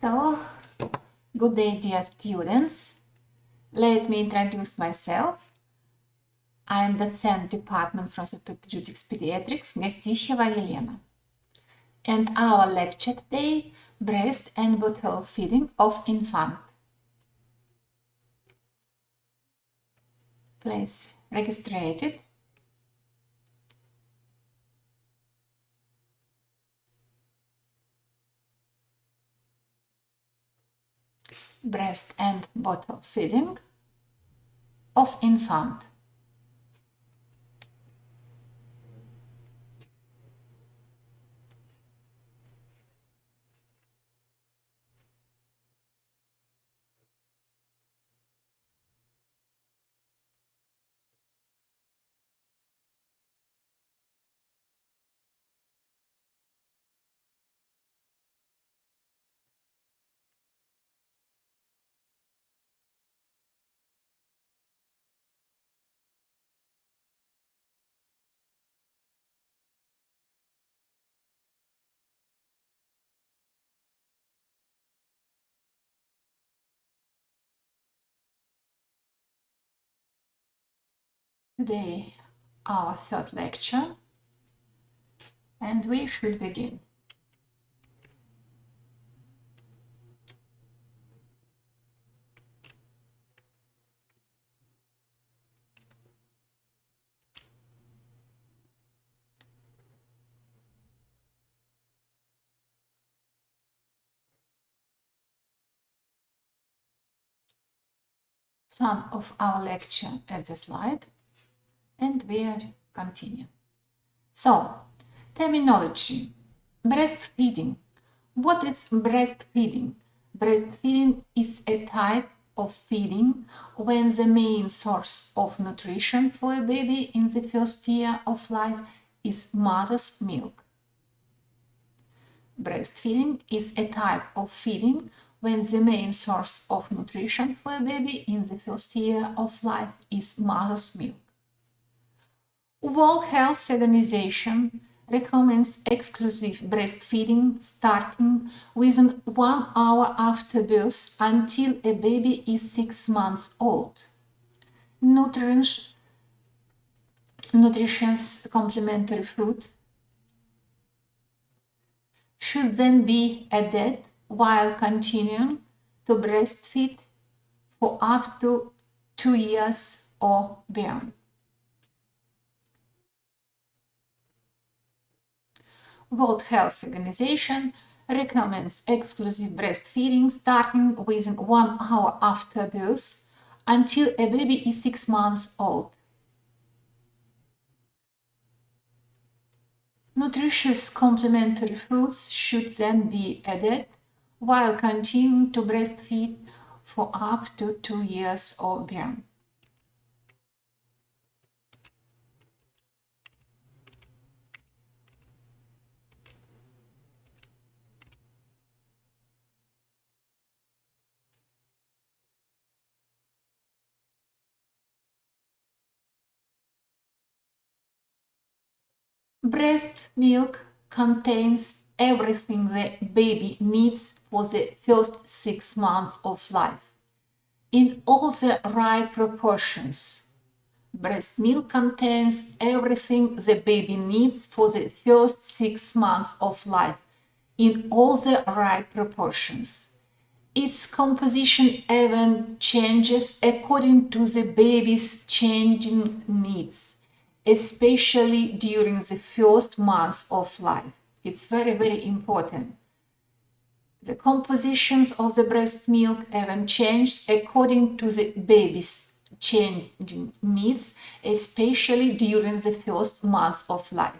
So, good day, dear students. Let me introduce myself. I am docent department from Therapeutics Pediatrics, Gostishcheva Elena. And our lecture today, breast and bottle feeding of infant. Please register it. Breast and bottle feeding of infant. Today, our third lecture, and we should begin. Some of our lecture at the slide, and we continue. So, terminology. Breastfeeding. What is breastfeeding? Breastfeeding is a type of feeding when the main source of nutrition for a baby in the first year of life is mother's milk. Breastfeeding is a type of feeding when the main source of nutrition for a baby in the first year of life is mother's milk. World Health Organization recommends exclusive breastfeeding starting within 1 hour after birth until a baby is 6 months old. Nutritious complementary food should then be added while continuing to breastfeed for up to 2 years or beyond. World Health Organization recommends exclusive breastfeeding starting within 1 hour after birth until a baby is 6 months old. Nutritious complementary foods should then be added while continuing to breastfeed for up to 2 years or beyond. Breast milk contains everything the baby needs for the first 6 months of life, in all the right proportions. Breast milk contains everything the baby needs for the first 6 months of life, in all the right proportions. Its composition even changes according to the baby's changing needs, especially during the first months of life. It's very, very important. The compositions of the breast milk even change according to the baby's changing needs, especially during the first months of life.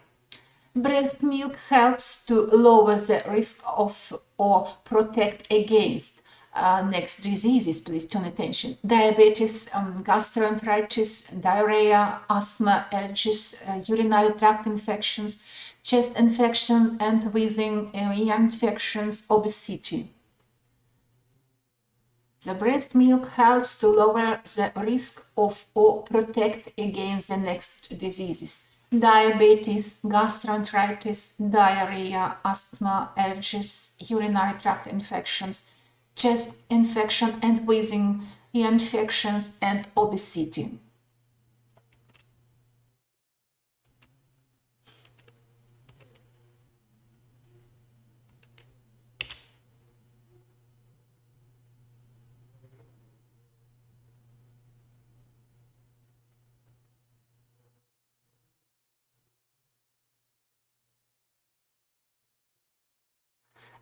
Breast milk helps to lower the risk of or protect against next diseases. Please turn attention. Diabetes, gastroenteritis, diarrhea, asthma, allergies, urinary tract infections, chest infection, and wheezing, ear infections, obesity. The breast milk helps to lower the risk of or protect against the next diseases. Diabetes, gastroenteritis, diarrhea, asthma, allergies, urinary tract infections, chest infection and wheezing, ear infections, and obesity.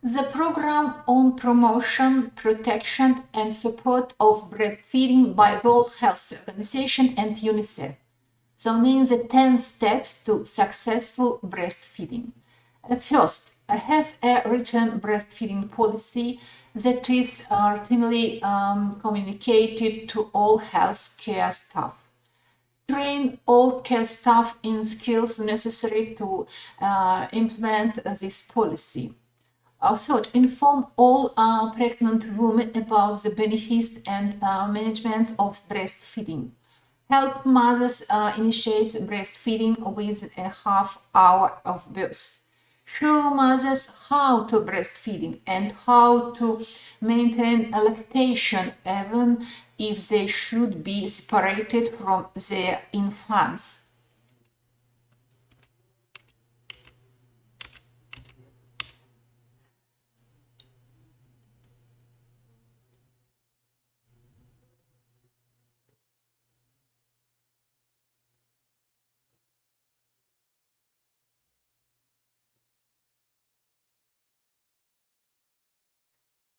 The program on promotion, protection, and support of breastfeeding by World Health Organization and UNICEF. So names the 10 steps to successful breastfeeding. First, have a written breastfeeding policy that is routinely communicated to all healthcare staff. Train all care staff in skills necessary to implement this policy. Third, inform all pregnant women about the benefits and management of breastfeeding. Help mothers initiate breastfeeding within a half hour of birth. Show mothers how to breastfeeding and how to maintain lactation even if they should be separated from their infants.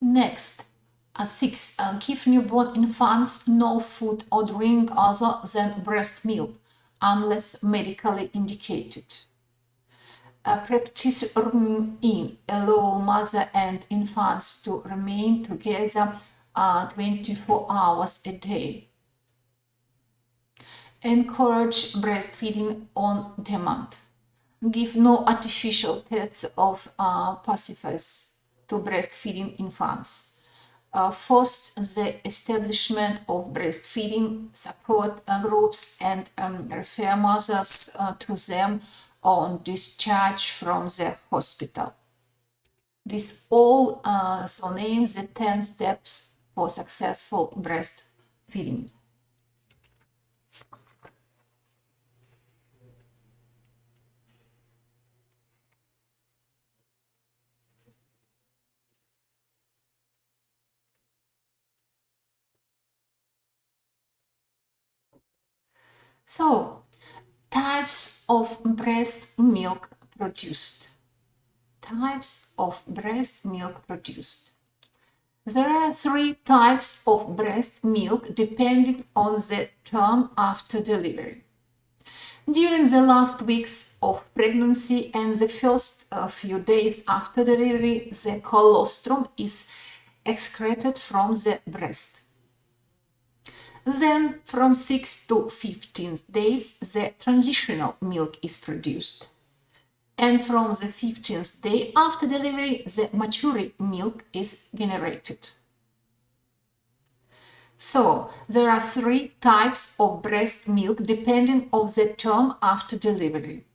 Next, 6. Give newborn infants no food or drink other than breast milk, unless medically indicated. Practice in allow mother and infants to remain together 24 hours a day. Encourage breastfeeding on demand. Give no artificial tests of pacifiers to breastfeeding infants. Foster the establishment of breastfeeding support groups and refer mothers to them on discharge from the hospital. This all so names the 10 steps for successful breastfeeding. So, types of breast milk produced. Types of breast milk produced. There are 3 types of breast milk depending on the term after delivery. During the last weeks of pregnancy and the first few days after delivery, the colostrum is excreted from the breast. Then, from 6 to 15 days, the transitional milk is produced. And from the 15th day after delivery, the mature milk is generated. So, there are 3 types of breast milk depending on the term after delivery.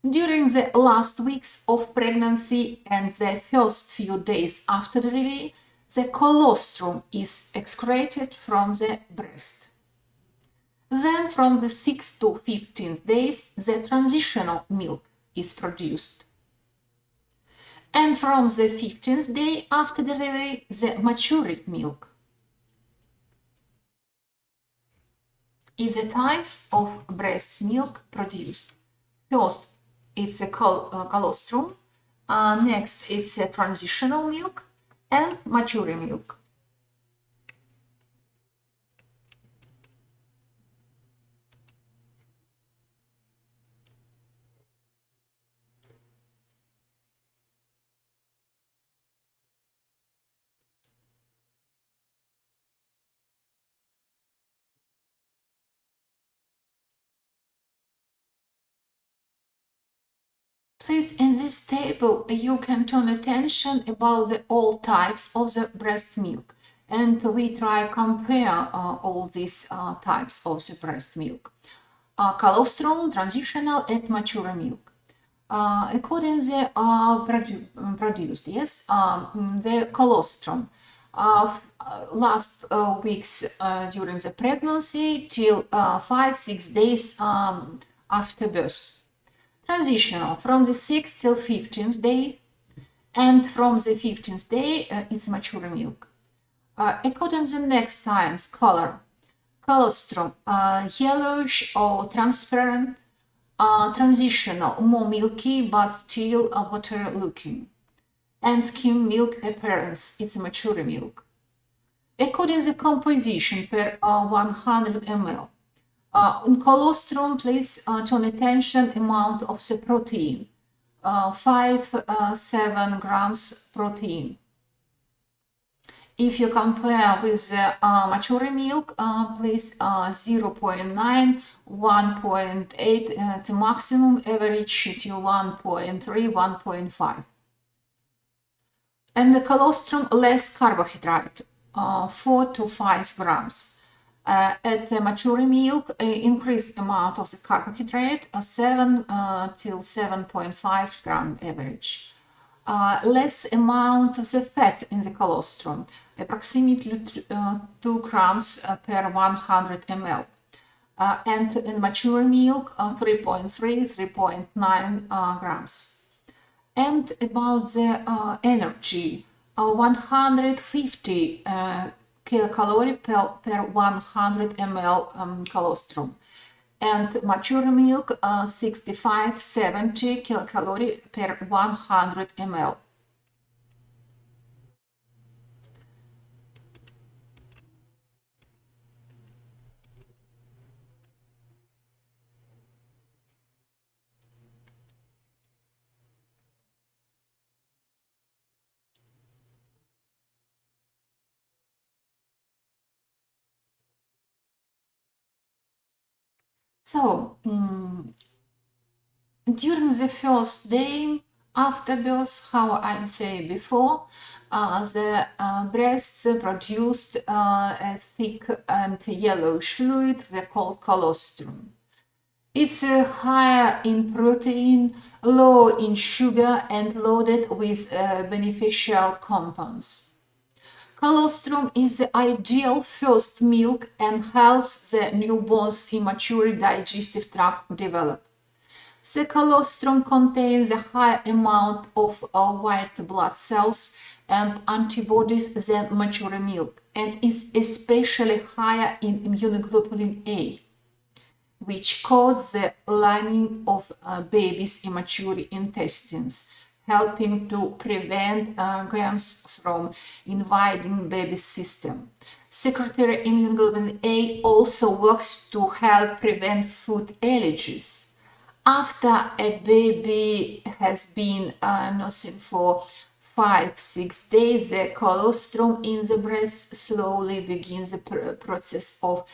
During the last weeks of pregnancy and the first few days after delivery, the colostrum is excreted from the breast. Then from the 6th to 15th days, the transitional milk is produced. And from the 15th day after delivery, the mature milk. Is the types of breast milk produced. First, it's a colostrum. Next, it's a transitional milk and mature milk. Please, in this table, you can turn attention about the all types of the breast milk. And we try compare all these types of the breast milk. Colostrum, transitional, and mature milk. According the produced, yes, the colostrum. last weeks during the pregnancy till 5-6 days after birth. Transitional from the 6th till 15th day, and from the 15th day it's mature milk. According to the next science, color. Colostrum, yellowish or transparent, transitional, more milky but still watery looking. And skim milk appearance, it's mature milk. According to the composition per 100 ml. In colostrum, please turn attention amount of the protein, 5-7 grams protein. If you compare with mature milk, please 0.9, 1.8, the maximum average till 1.3, 1.5. And the colostrum less carbohydrate, 4 to 5 grams. At the mature milk, increased amount of the carbohydrate, 7 till 7.5 gram average. Less amount of the fat in the colostrum, approximately 2 grams per 100 ml. And in mature milk, 3.3, 3.9 grams. And about the energy, 150 kilocalorie per 100 ml colostrum, and mature milk 65-70 kilocalorie per 100 ml. So, during the first day after birth, how I say before, the breasts produced a thick and yellowish fluid, they called colostrum. It's higher in protein, low in sugar, and loaded with beneficial compounds. Colostrum is the ideal first milk and helps the newborn's immature digestive tract develop. The colostrum contains a higher amount of white blood cells and antibodies than mature milk, and is especially higher in immunoglobulin A, which causes the lining of baby's immature intestines, helping to prevent germs from invading baby's system. Secretory immunoglobulin A also works to help prevent food allergies. After a baby has been nursing for 5-6 days, the colostrum in the breast slowly begins the process of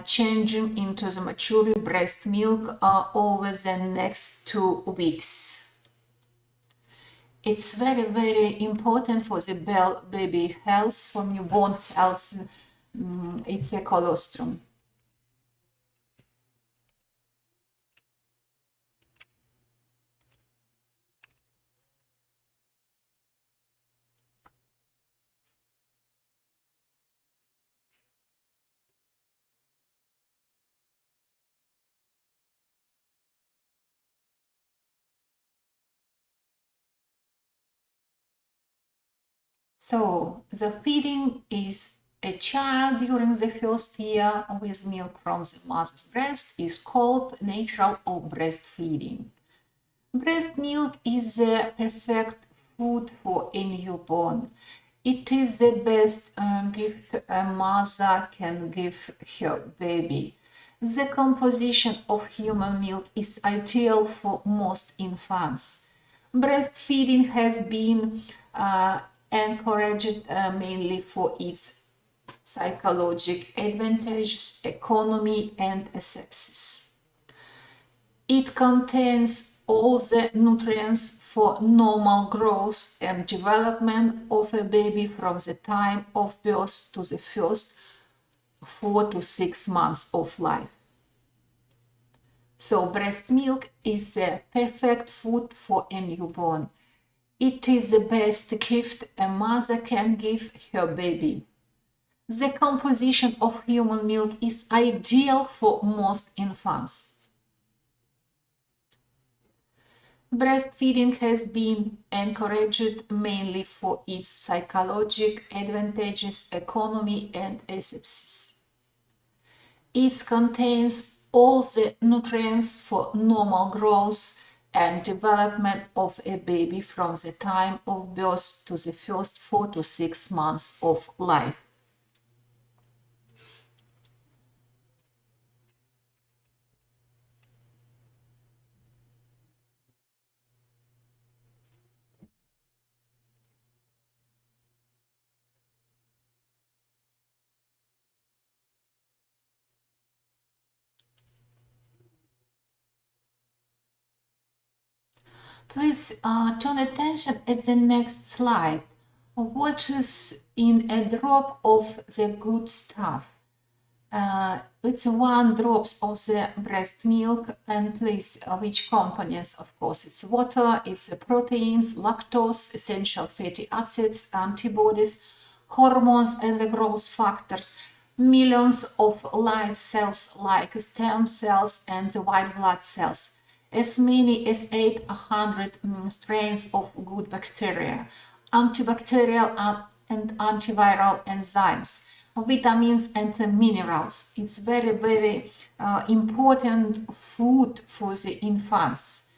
changing into the mature breast milk over the next 2 weeks. It's very, very important for the baby health, for newborn health. It's a colostrum. So the feeding is a child during the first year with milk from the mother's breast is called natural or breastfeeding. Breast milk is the perfect food for a newborn. It is the best gift a mother can give her baby. The composition of human milk is ideal for most infants. Breastfeeding has been encouraged mainly for its psychological advantages, economy, and asepsis. It contains all the nutrients for normal growth and development of a baby from the time of birth to the first 4 to 6 months of life. So breast milk is the perfect food for a newborn. It is the best gift a mother can give her baby. The composition of human milk is ideal for most infants. Breastfeeding has been encouraged mainly for its psychological advantages, economy, and aesthetics. It contains all the nutrients for normal growth and development of a baby from the time of birth to the first 4 to 6 months of life. Please turn attention at the next slide. What is in a drop of the good stuff? It's 1 drop of the breast milk, and please, which components? Of course, it's water, it's proteins, lactose, essential fatty acids, antibodies, hormones, and the growth factors. Millions of live cells like stem cells and the white blood cells. As many as 800 strains of good bacteria, antibacterial and antiviral enzymes, vitamins and minerals. It's very, very important food for the infants.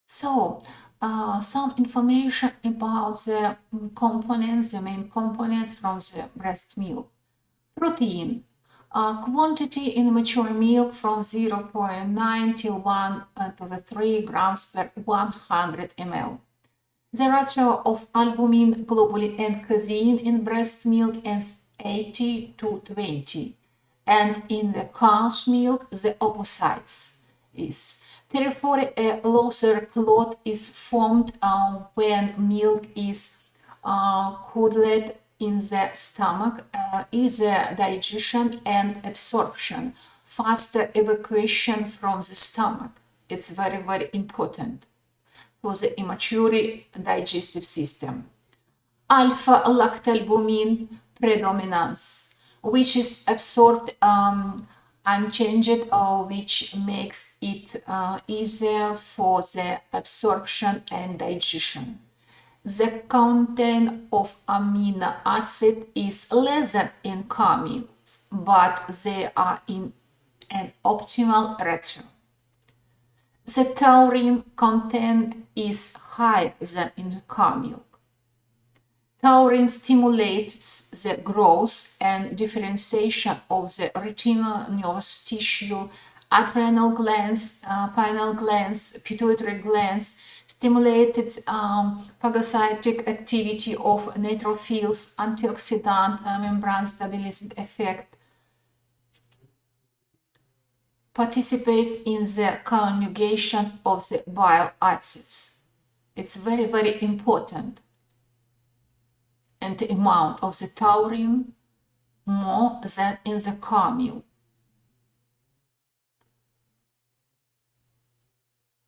So, some information about the components, the main components from the breast milk. Protein. Quantity in mature milk from 0.9 to 1 to the 3 grams per 100 ml. The ratio of albumin, globulin, and casein in breast milk is 80 to 20, and in the cow's milk the opposite is. Therefore, a looser clot is formed when milk is curdled in the stomach, easier digestion and absorption, faster evacuation from the stomach. It's very, very important for the immature digestive system. Alpha-lactalbumin predominance, which is absorbed unchanged, which makes it easier for the absorption and digestion. The content of amino acid is less than in cow milks, but they are in an optimal ratio. The taurine content is higher than in cow milk. Taurine stimulates the growth and differentiation of the retinal nervous tissue, adrenal glands, pineal glands, pituitary glands, stimulates phagocytic activity of neutrophils, antioxidant, membrane stabilizing effect, participates in the conjugations of the bile acids. It's very, very important. And the amount of the taurine more than in the cow milk.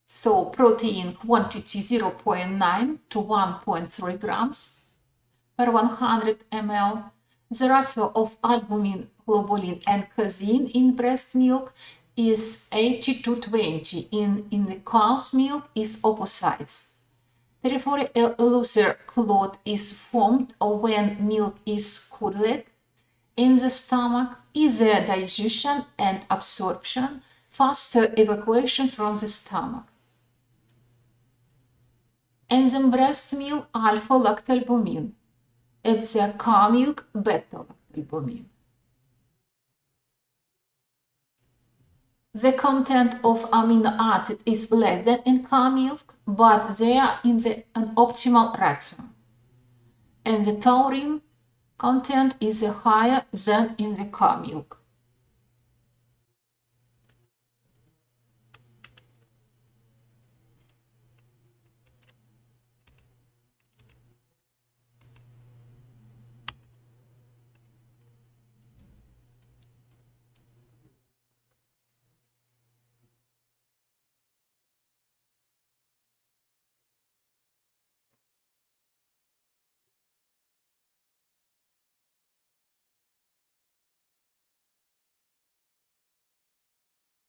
So protein quantity 0.9 to 1.3 grams per 100 ml. The ratio of albumin, globulin, and casein in breast milk is 80 to 20. In the cow's milk is opposites. Therefore, a looser clot is formed when milk is curdled in the stomach, easier digestion and absorption, faster evacuation from the stomach. And the breast milk, alpha-lactalbumin. It's the cow milk, beta-lactalbumin. The content of amino acid is less than in cow milk, but they are in an optimal ratio. And the taurine content is higher than in the cow milk.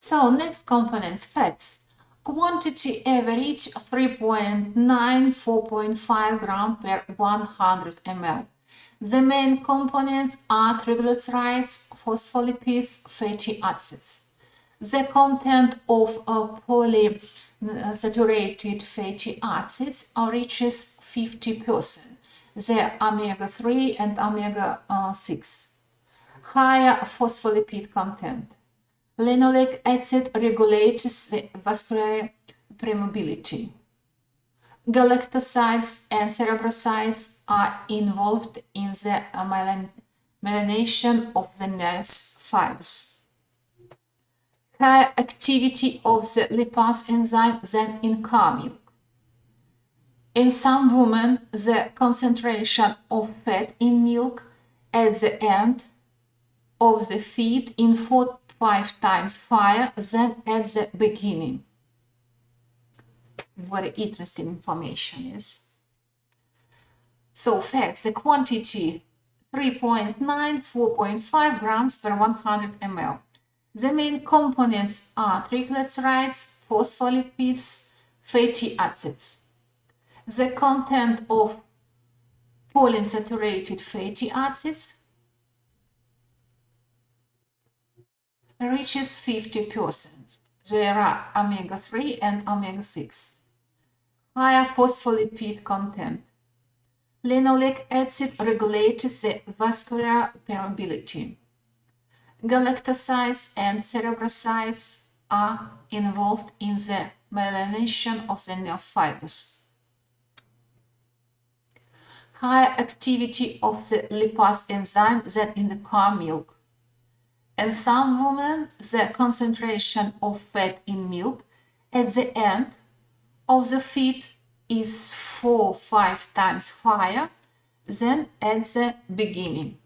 So next components, fats. Quantity average 3.9, 4.5 gram per 100 ml. The main components are triglycerides, phospholipids, fatty acids. The content of polyunsaturated fatty acids reaches 50%. The omega-3 and omega-6. Higher phospholipid content. Linoleic acid regulates the vascular permeability. Galactosides and cerebrosides are involved in the myelination of the nerve fibers. Higher activity of the lipase enzyme than in cow milk. In some women, the concentration of fat in milk at the end of the feed in 4-5 times higher than at the beginning. Very interesting information, yes. So fats, the quantity 3.9, 4.5 grams per 100 ml. The main components are triglycerides, phospholipids, fatty acids. The content of polyunsaturated fatty acids reaches 50%. There are omega-3 and omega-6. Higher phospholipid content. Linoleic acid regulates the vascular permeability. Galactosides and cerebrosides are involved in the myelination of the nerve fibers. Higher activity of the lipase enzyme than in the cow milk. In some women, the concentration of fat in milk at the end of the feed is 4-5 times higher than at the beginning.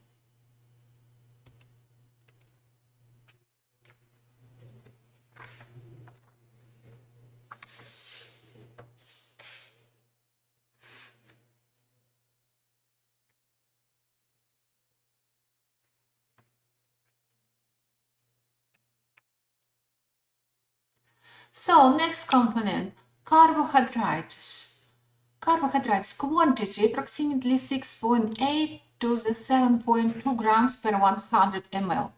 So next component, carbohydrates. Carbohydrates quantity approximately 6.8 to the 7.2 grams per 100 ml.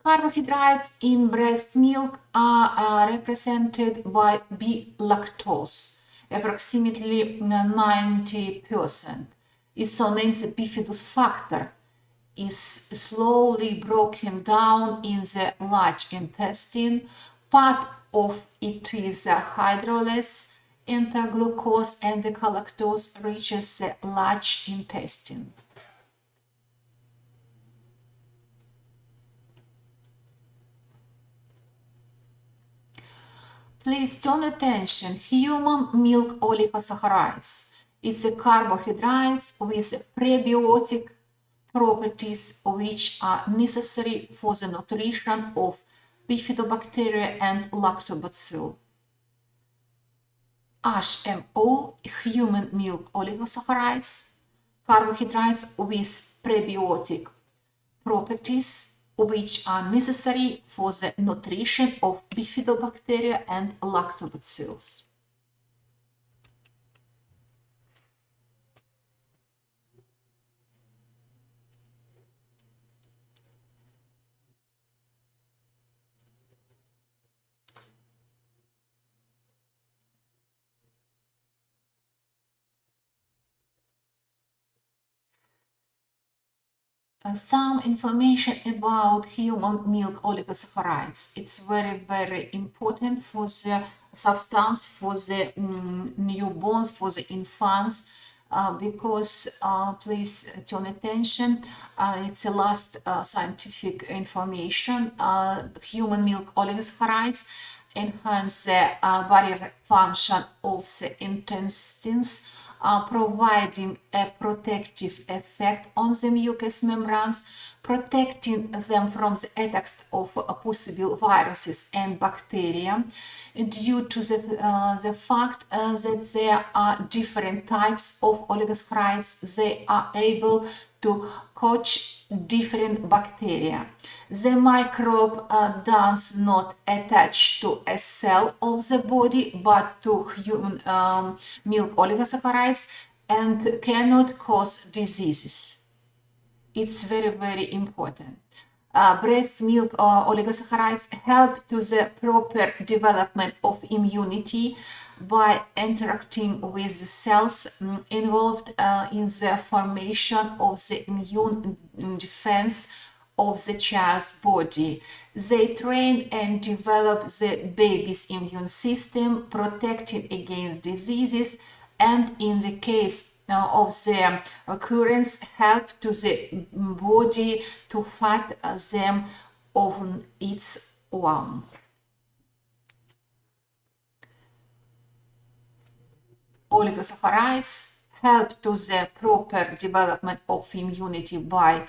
Carbohydrates in breast milk are represented by B-lactose, approximately 90%. It's so named the bifidus factor is slowly broken down in the large intestine. Part of it is hydrolyzed into glucose and the galactose reaches the large intestine. Please turn attention, human milk oligosaccharides. It's a carbohydrates with prebiotic properties which are necessary for the nutrition of bifidobacteria and lactobacillus. HMO, human milk oligosaccharides, carbohydrates with prebiotic properties which are necessary for the nutrition of bifidobacteria and lactobacillus. Some information about human milk oligosaccharides. It's very, very important for the substance, for the newborns, for the infants. because please turn attention, it's the last scientific information. Human milk oligosaccharides enhance the barrier function of the intestines, providing a protective effect on the mucous membranes, protecting them from the attacks of possible viruses and bacteria. Due to the fact that there are different types of oligosaccharides, they are able to coach different bacteria. The microbe does not attach to a cell of the body but to human milk oligosaccharides and cannot cause diseases. It's very, very important. Breast milk oligosaccharides help to the proper development of immunity by interacting with the cells involved in the formation of the immune defense of the child's body. They train and develop the baby's immune system, protecting against diseases, and in the case of the occurrence, help to the body to fight them on its own. Oligosaccharides help to the proper development of immunity by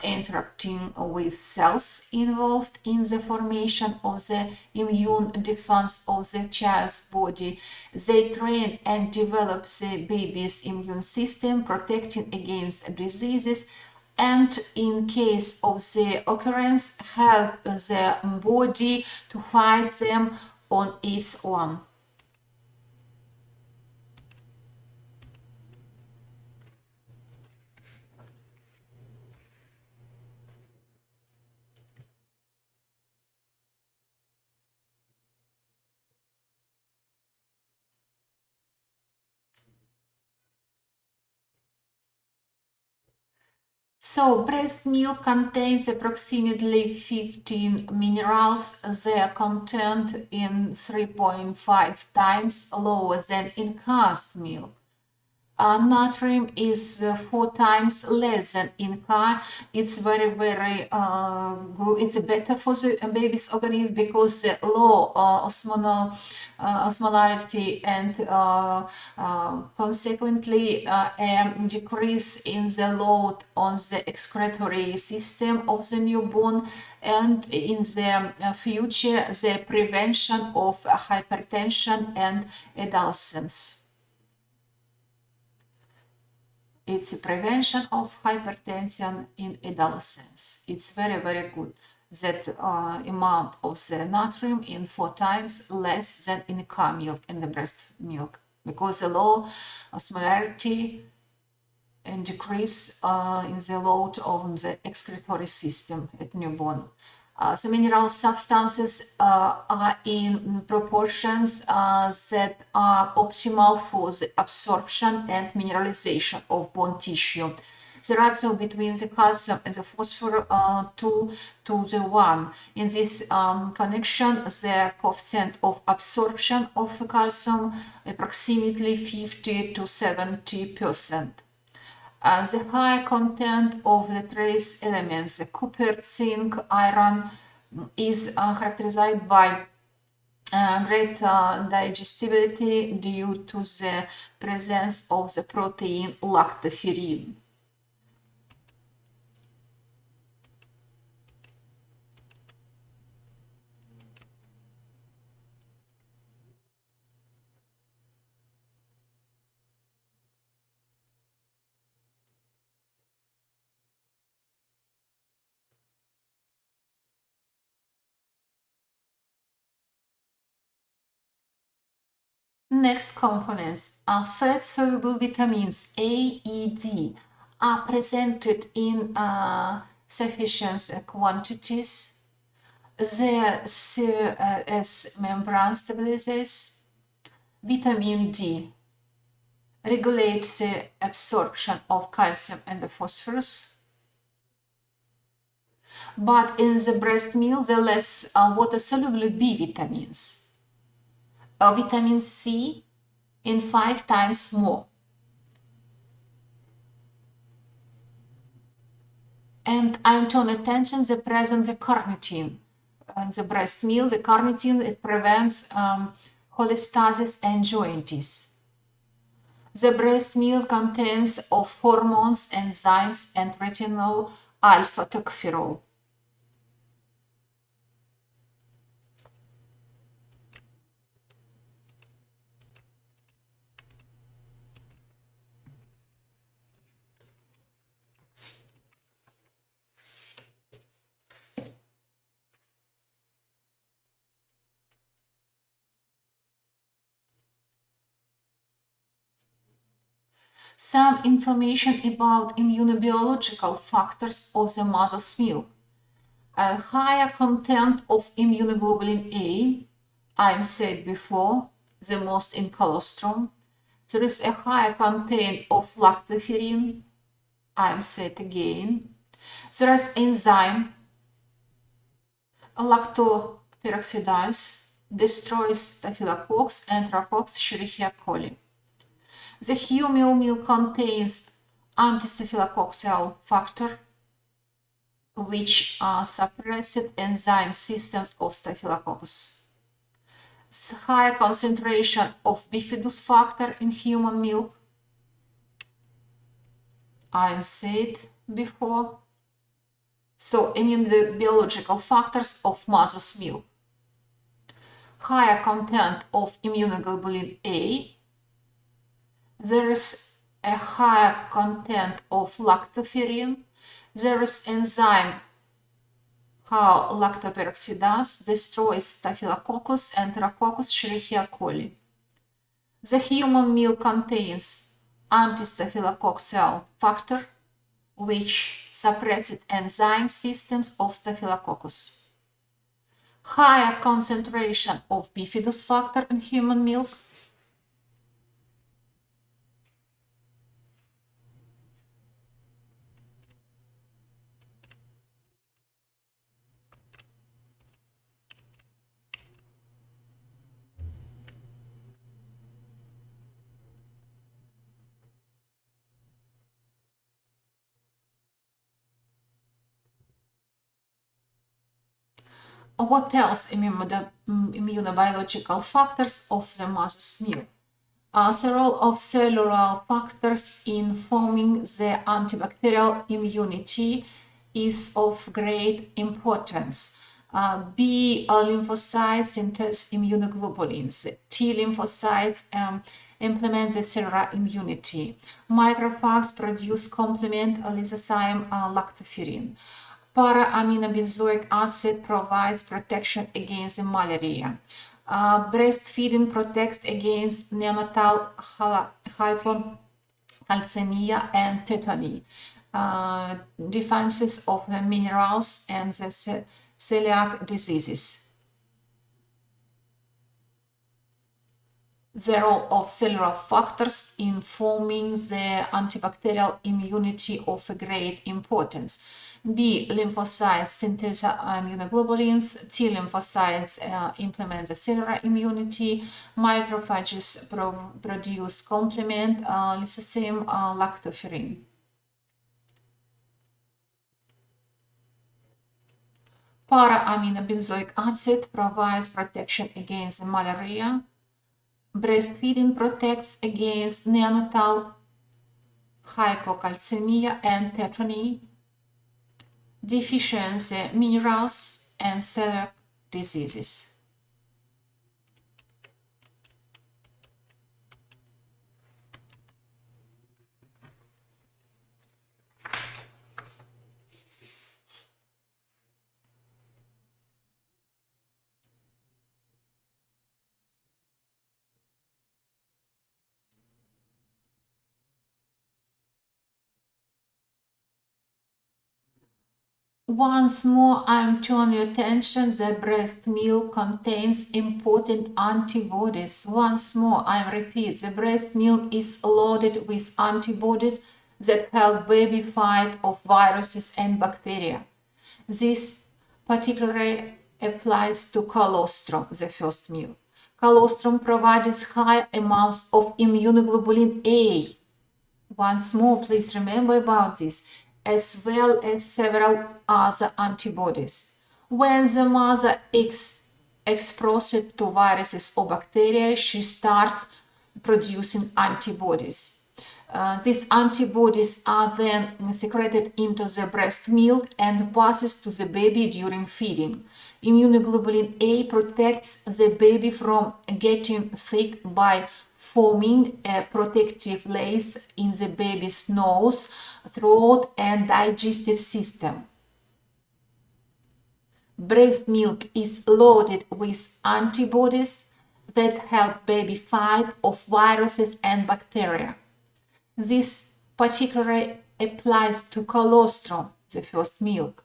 interacting with cells involved in the formation of the immune defense of the child's body. They train and develop the baby's immune system, protecting against diseases, and in case of the occurrence, help the body to fight them on its own. So, breast milk contains approximately 15 minerals. Their content is 3.5 times lower than in cow's milk. Natrium is 4 times less than in car. It's very, very good. It's better for the baby's organism because the low osmolarity and consequently a decrease in the load on the excretory system of the newborn, and in the future the prevention of hypertension and adolescence. It's a prevention of hypertension in adolescence. It's very, very good. That amount of the natrium in 4 times less than in cow milk, in the breast milk, because the low osmolarity and decrease in the load of the excretory system at newborn. The mineral substances are in proportions that are optimal for the absorption and mineralization of bone tissue. The ratio between the calcium and the phosphorus 2 to the 1. In this connection, the coefficient of absorption of calcium approximately 50 to 70%. The high content of the trace elements, copper, zinc, iron, is characterized by great digestibility due to the presence of the protein lactoferrin. Next components are fat-soluble vitamins A, E, D are presented in sufficient quantities. Their as membrane stabilizers. Vitamin D regulates the absorption of calcium and the phosphorus. But in the breast milk, there are less water-soluble B vitamins. Vitamin C in 5 times more. And I'm turning attention the presence of carnitine. In the breast milk, the carnitine, it prevents cholestasis and jaundice. The breast milk contains of hormones, enzymes, and retinol alpha-tocopherol. Some information about immunobiological factors of the mother's milk. A higher content of immunoglobulin A, I said before, the most in colostrum. There is a higher content of lactoferrin, I said again. There is enzyme lactoperoxidase, destroys staphylococcus, enterococcus, Escherichia coli. The human milk contains antistaphylococcal factor, which suppressed enzyme systems of staphylococcus. Higher concentration of bifidus factor in human milk, I said before. So immunobiological factors of mother's milk. Higher content of immunoglobulin A. There is a higher content of lactoferrin. There is enzyme how lactoperoxidase destroys staphylococcus, enterococcus, Escherichia coli. The human milk contains antistaphylococcal factor, which suppressed enzyme systems of staphylococcus. Higher concentration of bifidus factor in human milk. What else immunobiological factors of the mother's milk? The role of cellular factors in forming the antibacterial immunity is of great importance. B lymphocytes synthesize immunoglobulins. T lymphocytes implement the cellular immunity. Macrophages produce complement lysozyme lactoferrin. Para-aminobenzoic acid provides protection against malaria. Breastfeeding protects against neonatal hypocalcemia and tetany. Defenses of the minerals and the celiac diseases. The role of cellular factors in forming the antibacterial immunity of great importance. B lymphocytes synthesize immunoglobulins. T lymphocytes implement the cellular immunity. Macrophages produce complement lysozyme lactoferrin. Para-aminobenzoic acid provides protection against malaria. Breastfeeding protects against neonatal hypocalcemia and tetany. Deficiency minerals and celiac diseases. Once more, I'm turning your attention, the breast milk contains important antibodies. Once more, I repeat, the breast milk is loaded with antibodies that help baby fight off viruses and bacteria. This particularly applies to colostrum, the first milk. Colostrum provides high amounts of immunoglobulin A. Once more, please remember about this. as well as several other antibodies. When the mother is exposed to viruses or bacteria, she starts producing antibodies. These antibodies are then secreted into the breast milk and passes to the baby during feeding. Immunoglobulin A protects the baby from getting sick by forming a protective layer in the baby's nose, throat, and digestive system. Breast milk is loaded with antibodies that help baby fight off viruses and bacteria. This particularly applies to colostrum, the first milk.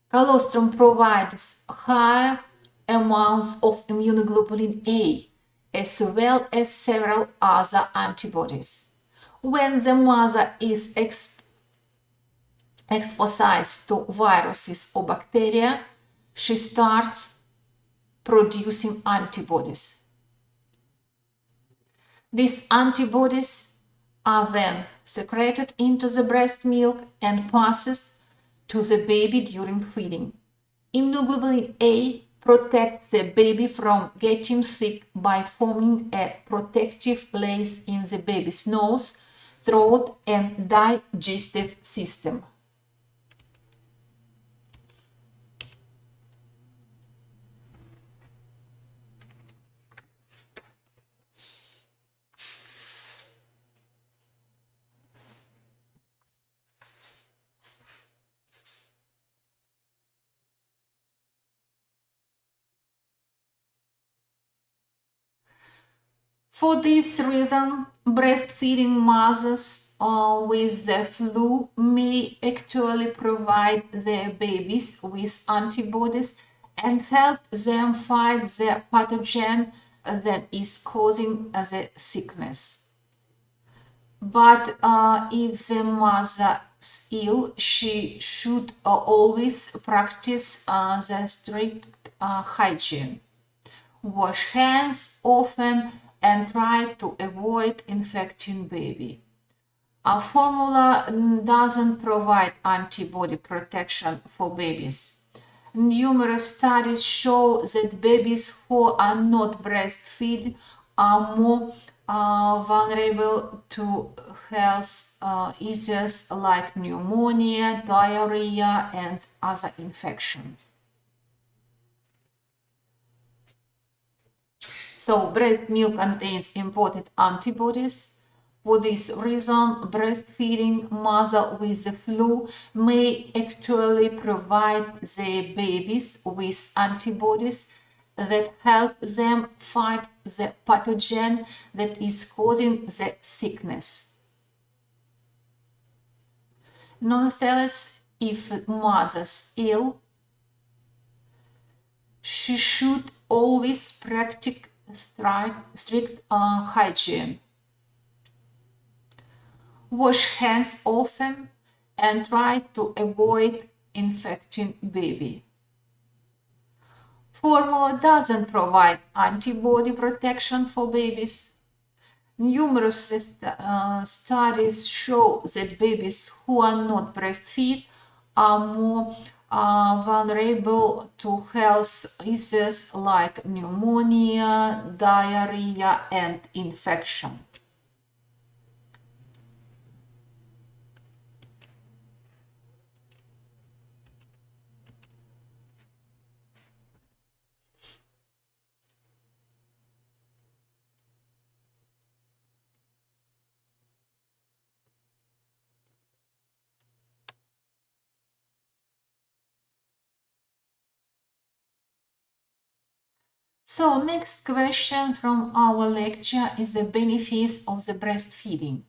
Colostrum provides higher amounts of immunoglobulin A, as well as several other antibodies. When the mother is exposed to viruses or bacteria, she starts producing antibodies. These antibodies are then secreted into the breast milk and passes to the baby during feeding. Immunoglobulin A protects the baby from getting sick by forming a protective layer in the baby's nose, throat, and digestive system. For this reason, breastfeeding mothers with the flu may actually provide their babies with antibodies and help them fight the pathogen that is causing the sickness. But if the mother is ill, she should always practice the strict hygiene. Wash hands often and try to avoid infecting baby. Our formula doesn't provide antibody protection for babies. Numerous studies show that babies who are not breastfed are more vulnerable to health issues like pneumonia, diarrhea, and other infections. So breast milk contains important antibodies. For this reason, breastfeeding mother with the flu may actually provide their babies with antibodies that help them fight the pathogen that is causing the sickness. Nonetheless, if mother's ill, she should always practice strict hygiene. Wash hands often and try to avoid infecting baby. Formula doesn't provide antibody protection for babies. Numerous studies show that babies who are not breastfed are more vulnerable to health issues like pneumonia, diarrhea, and infection. So next question from our lecture is the benefits of the breastfeeding.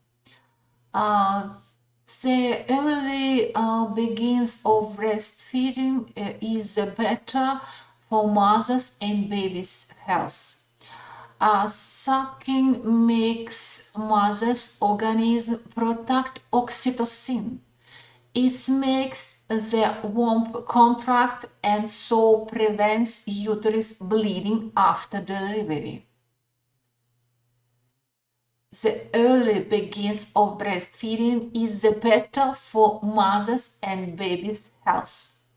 The early begins of breastfeeding is better for mothers and babies' health. Sucking makes mother's organism produce oxytocin. It makes the womb contract and so prevents uterus bleeding after delivery. The early begins of breastfeeding is the better for mothers and babies' health.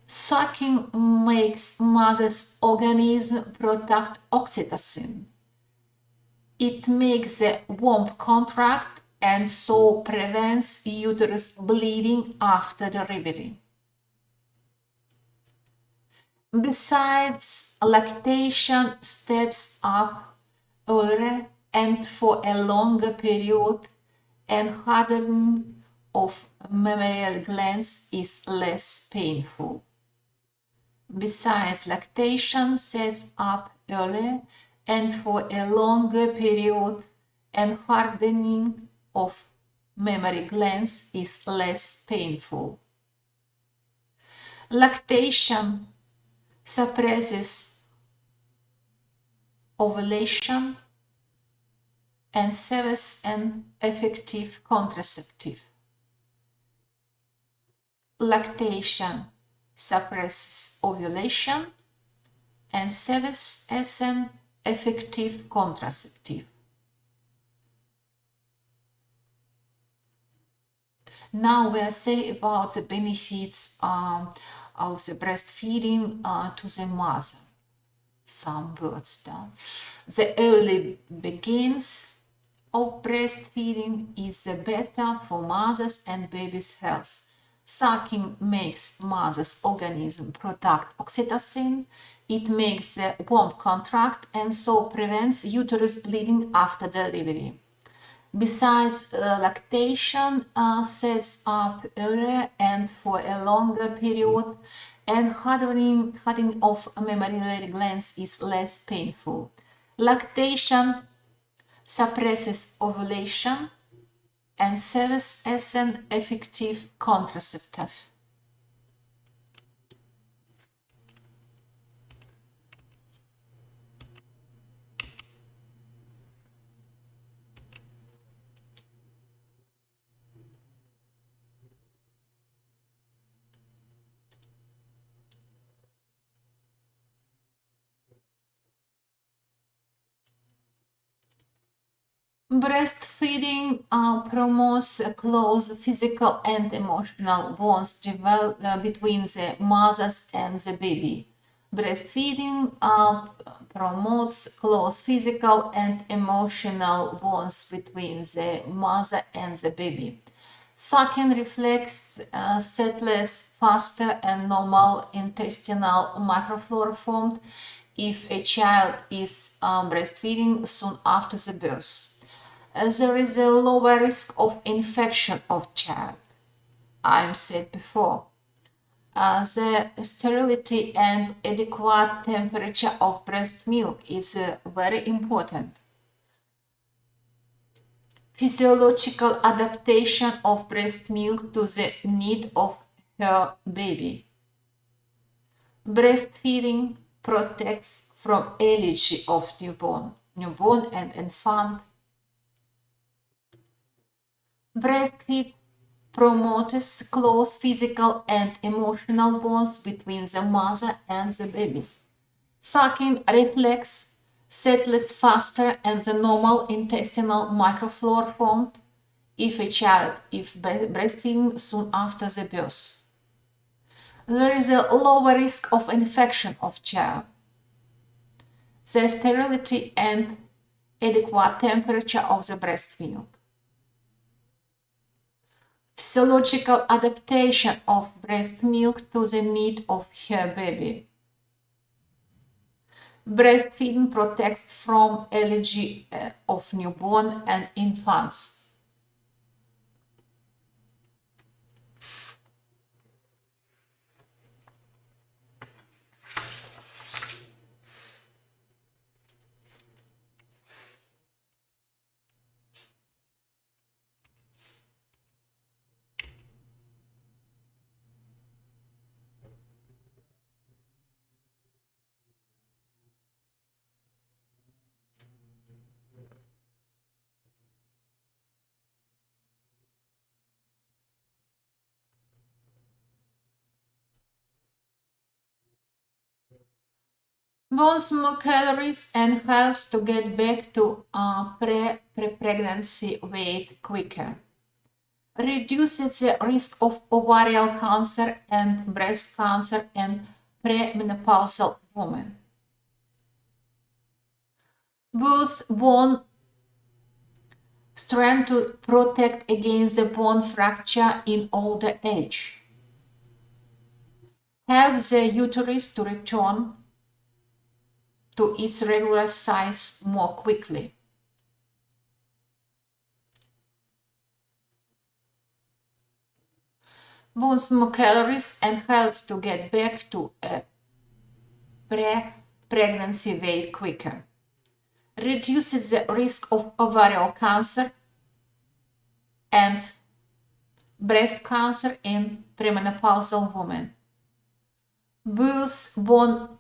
Sucking makes mother's organism produce oxytocin. It makes the womb contract and so prevents uterus bleeding after delivery. Besides, lactation steps up earlier and for a longer period, and hardening of mammary glands is less painful. Besides, lactation sets up earlier and for a longer period, and hardening of mammary glands is less painful. Lactation suppresses ovulation and serves an effective contraceptive. Lactation suppresses ovulation and serves as an effective contraceptive. Now we'll say about the benefits of the breastfeeding to the mother. Some words down. The early begins of breastfeeding is the better for mothers and babies' health. Sucking makes mother's organism produce oxytocin. It makes the womb contract and so prevents uterus bleeding after delivery. Besides, lactation sets up earlier and for a longer period, and hardening of mammary glands is less painful. Lactation suppresses ovulation and serves as an effective contraceptive. Breastfeeding promotes close physical and emotional bonds between the mothers and the baby. Breastfeeding promotes close physical and emotional bonds between the mother and the baby. Sucking reflects settles faster and normal intestinal microflora formed if a child is breastfeeding soon after the birth. There is a lower risk of infection of child. I said before. The sterility and adequate temperature of breast milk is very important. Physiological adaptation of breast milk to the need of her baby. Breastfeeding protects from allergy of newborn and infant. Breastfeed promotes close physical and emotional bonds between the mother and the baby. Sucking reflex settles faster and the normal intestinal microflora formed if breastfeeding soon after the birth. There is a lower risk of infection of child. The sterility and adequate temperature of the breast milk. Physiological adaptation of breast milk to the need of her baby. Breastfeeding protects from allergy of newborn and infants. Burns more calories and helps to get back to pre-pregnancy weight quicker. Reduces the risk of ovarian cancer and breast cancer in premenopausal women. Builds bone strength to protect against the bone fracture in older age. Helps the uterus to return to its regular size more quickly. Burns more calories and helps to get back to a pre-pregnancy weight quicker. Reduces the risk of ovarian cancer and breast cancer in premenopausal women. Builds bone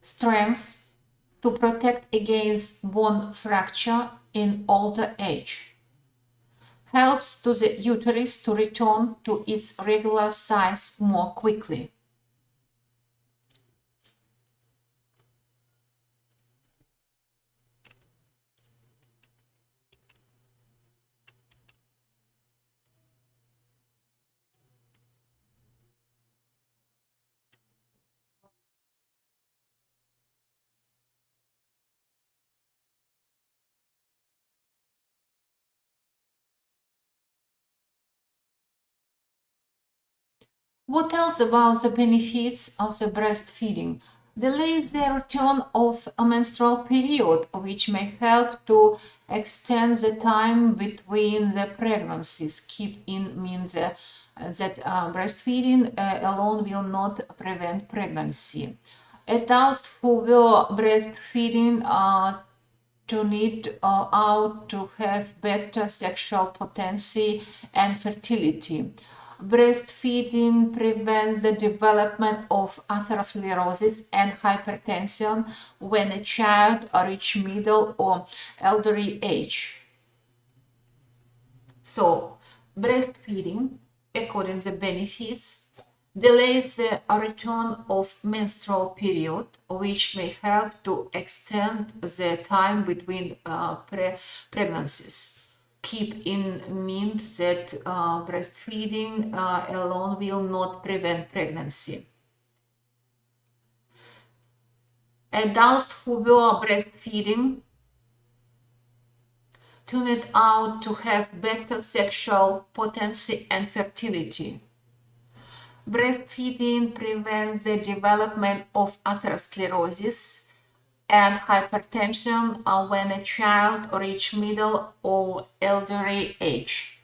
strength to protect against bone fracture in older age. Helps to the uterus to return to its regular size more quickly. What else about the benefits of the breastfeeding? Delays the return of a menstrual period, which may help to extend the time between the pregnancies. Keep in mind that breastfeeding alone will not prevent pregnancy. Adults who were breastfeeding need out to have better sexual potency and fertility. Breastfeeding prevents the development of atherosclerosis and hypertension when a child reaches middle or elderly age. So, breastfeeding, according to the benefits, delays the return of menstrual period, which may help to extend the time between pregnancies. Keep in mind that breastfeeding alone will not prevent pregnancy. Adults who were breastfeeding turned out to have better sexual potency and fertility. Breastfeeding prevents the development of atherosclerosis and hypertension when a child reaches middle or elderly age.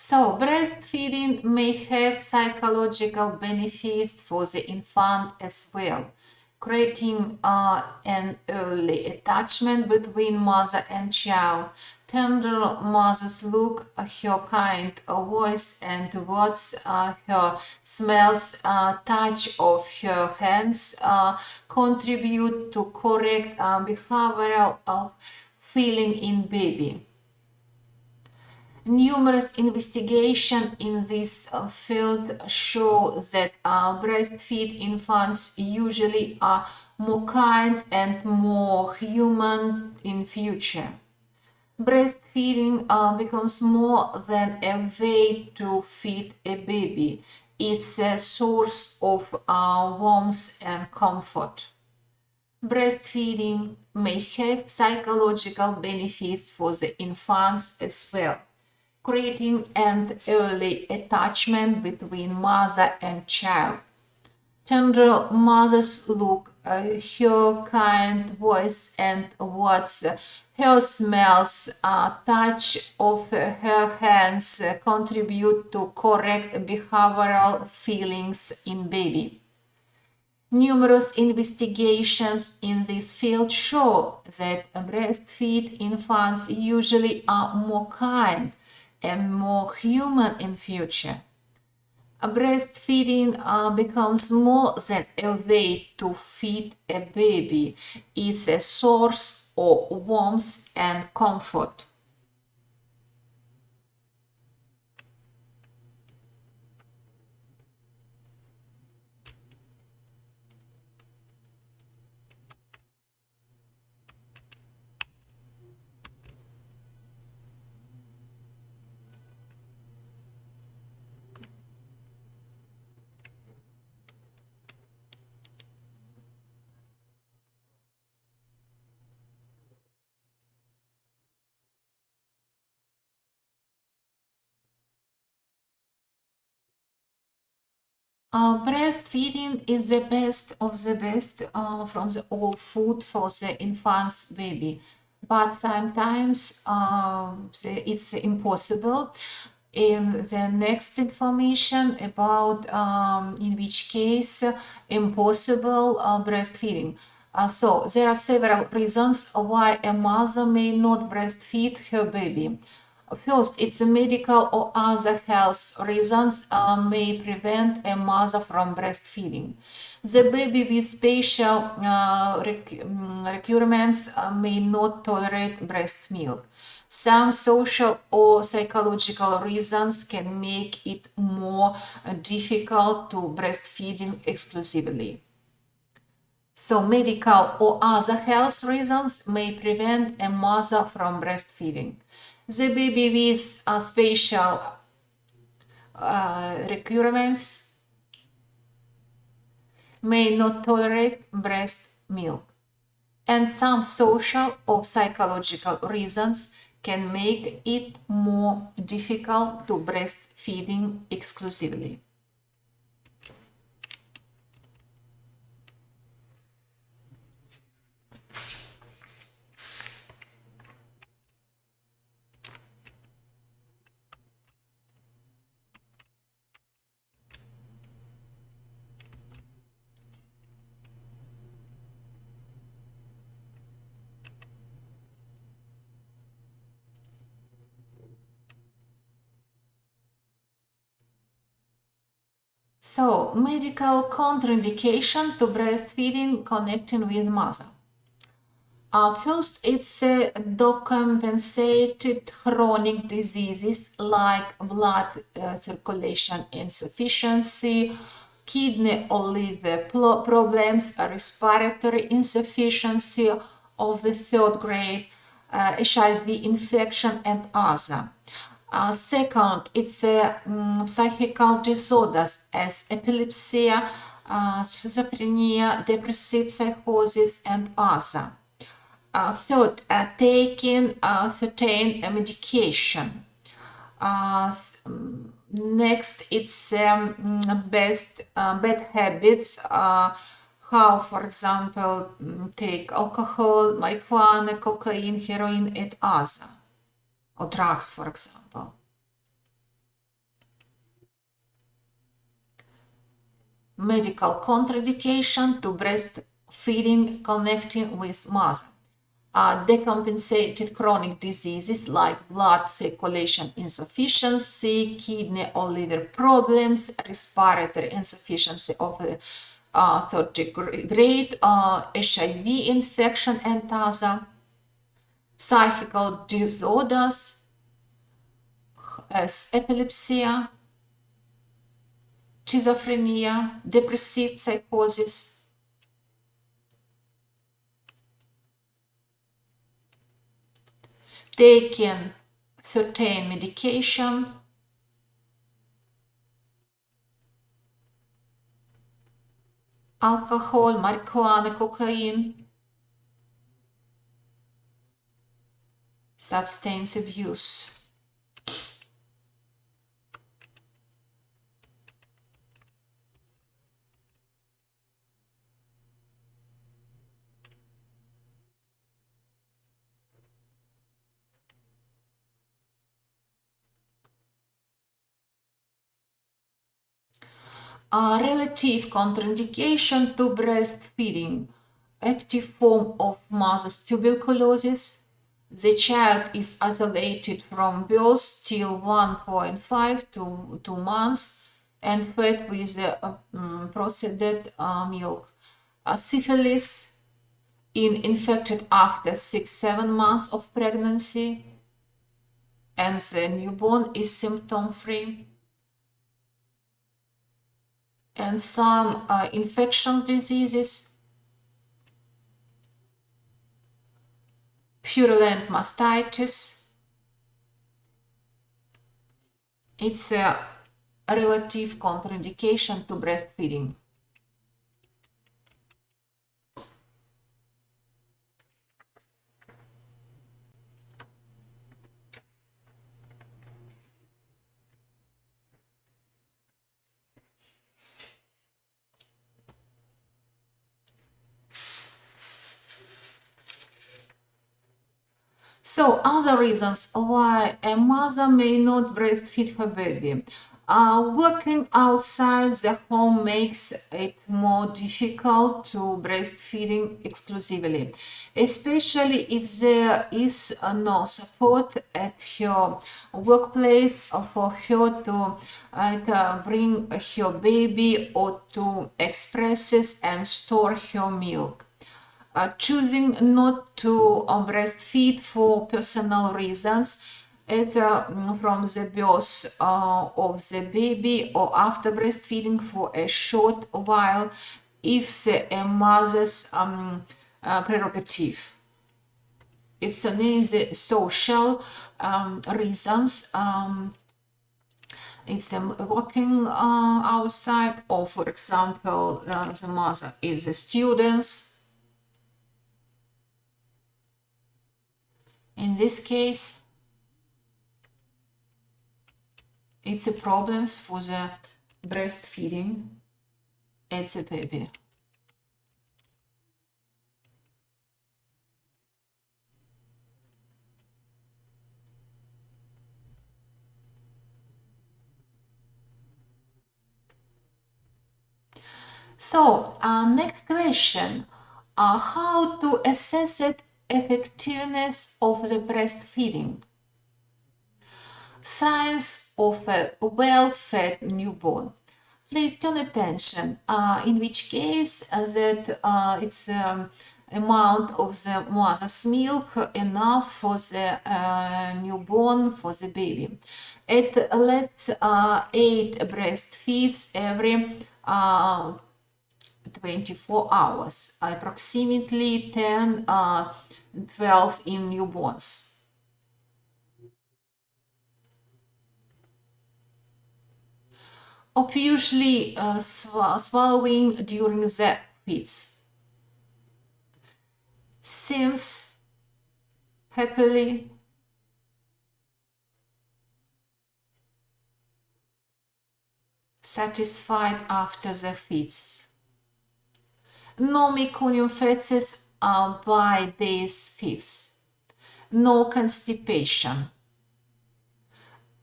So, breastfeeding may have psychological benefits for the infant as well, creating an early attachment between mother and child. Tender mother's look, her kind voice and words, her smells, touch of her hands contribute to correct behavioral feeling in baby. Numerous investigations in this field show that breastfeed infants usually are more kind and more human in future. Breastfeeding becomes more than a way to feed a baby. It's a source of warmth and comfort. Breastfeeding may have psychological benefits for the infants as well, creating an early attachment between mother and child. Tender mother's look, her kind voice and words, her smells, touch of her hands contribute to correct behavioral feelings in baby. Numerous investigations in this field show that breastfeed infants usually are more kind and more human in future. Breastfeeding becomes more than a way to feed a baby. It's a source of warmth and comfort. Breastfeeding is the best of the best from the all food for the infant's baby, but sometimes it's impossible. In the next information about in which case impossible breastfeeding. So there are several reasons why a mother may not breastfeed her baby. First, it's a medical or other health reasons may prevent a mother from breastfeeding. The baby with special requirements may not tolerate breast milk. Some social or psychological reasons can make it more difficult to breastfeeding exclusively. So medical or other health reasons may prevent a mother from breastfeeding. The baby with special requirements may not tolerate breast milk. And some social or psychological reasons can make it more difficult to breastfeeding exclusively. So, medical contraindication to breastfeeding connecting with mother. First, it's decompensated chronic diseases like blood circulation insufficiency, kidney or liver problems, respiratory insufficiency of the third grade, HIV infection, and other. Second, it's psychical disorders as epilepsy, schizophrenia, depressive psychosis, and other. Third, taking certain medication. Next, it's bad habits. How, for example, take alcohol, marijuana, cocaine, heroin, and other, or drugs, for example. Medical contraindication to breastfeeding connecting with mother. Decompensated chronic diseases like blood circulation insufficiency, kidney or liver problems, respiratory insufficiency of the third grade, HIV infection, and other psychical disorders as epilepsy, schizophrenia, depressive psychosis. Taking certain medication, alcohol, marijuana, cocaine, substance abuse. A relative contraindication to breastfeeding, active form of mother's tuberculosis. The child is isolated from birth till 1.5 to 2 months and fed with processed milk. Syphilis in infected after 6-7 months of pregnancy and the newborn is symptom free. And some infectious diseases, purulent mastitis. It's a relative contraindication to breastfeeding. So, other reasons why a mother may not breastfeed her baby. Working outside the home makes it more difficult to breastfeeding exclusively, especially if there is no support at her workplace for her to bring her baby or to express and store her milk. Choosing not to breastfeed for personal reasons, either from the birth of the baby or after breastfeeding for a short while, if the mother's prerogative. It's named the social reasons. If they're working outside, or for example, the mother is a student. In this case, it's a problems for the breastfeeding at the baby. So, next question, how to assess the effectiveness of the breastfeeding? Signs of a well-fed newborn. Please turn attention, in which case that it's amount of the mother's milk enough for the newborn, for the baby. It lets 8 breastfeeds every 24 hours, approximately 10, 12 in newborns. Usually swallowing during the feeds. Seems happily satisfied after the feeds. No meconium feces by days 5. No constipation.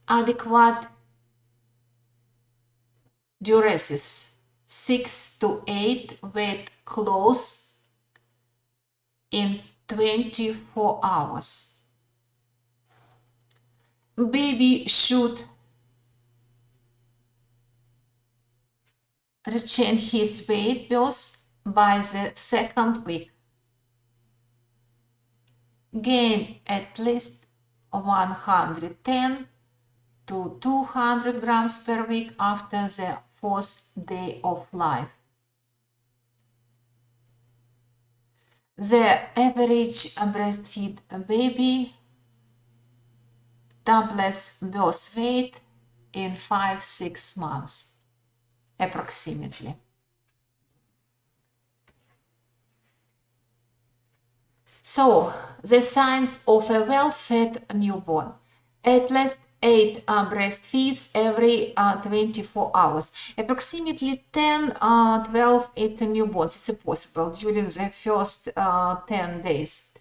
Adequate diuresis 6 to 8 wet clothes in 24 hours. Baby should retain his weight loss by the 2nd week. Gain at least 110 to 200 grams per week after the 4th day of life. The average breastfeed baby doubles birth weight in 5-6 months, approximately. So, the signs of a well-fed newborn. At least 8 breastfeeds every 24 hours. Approximately 10, 12, 8 newborns. It's possible during the first 10 days.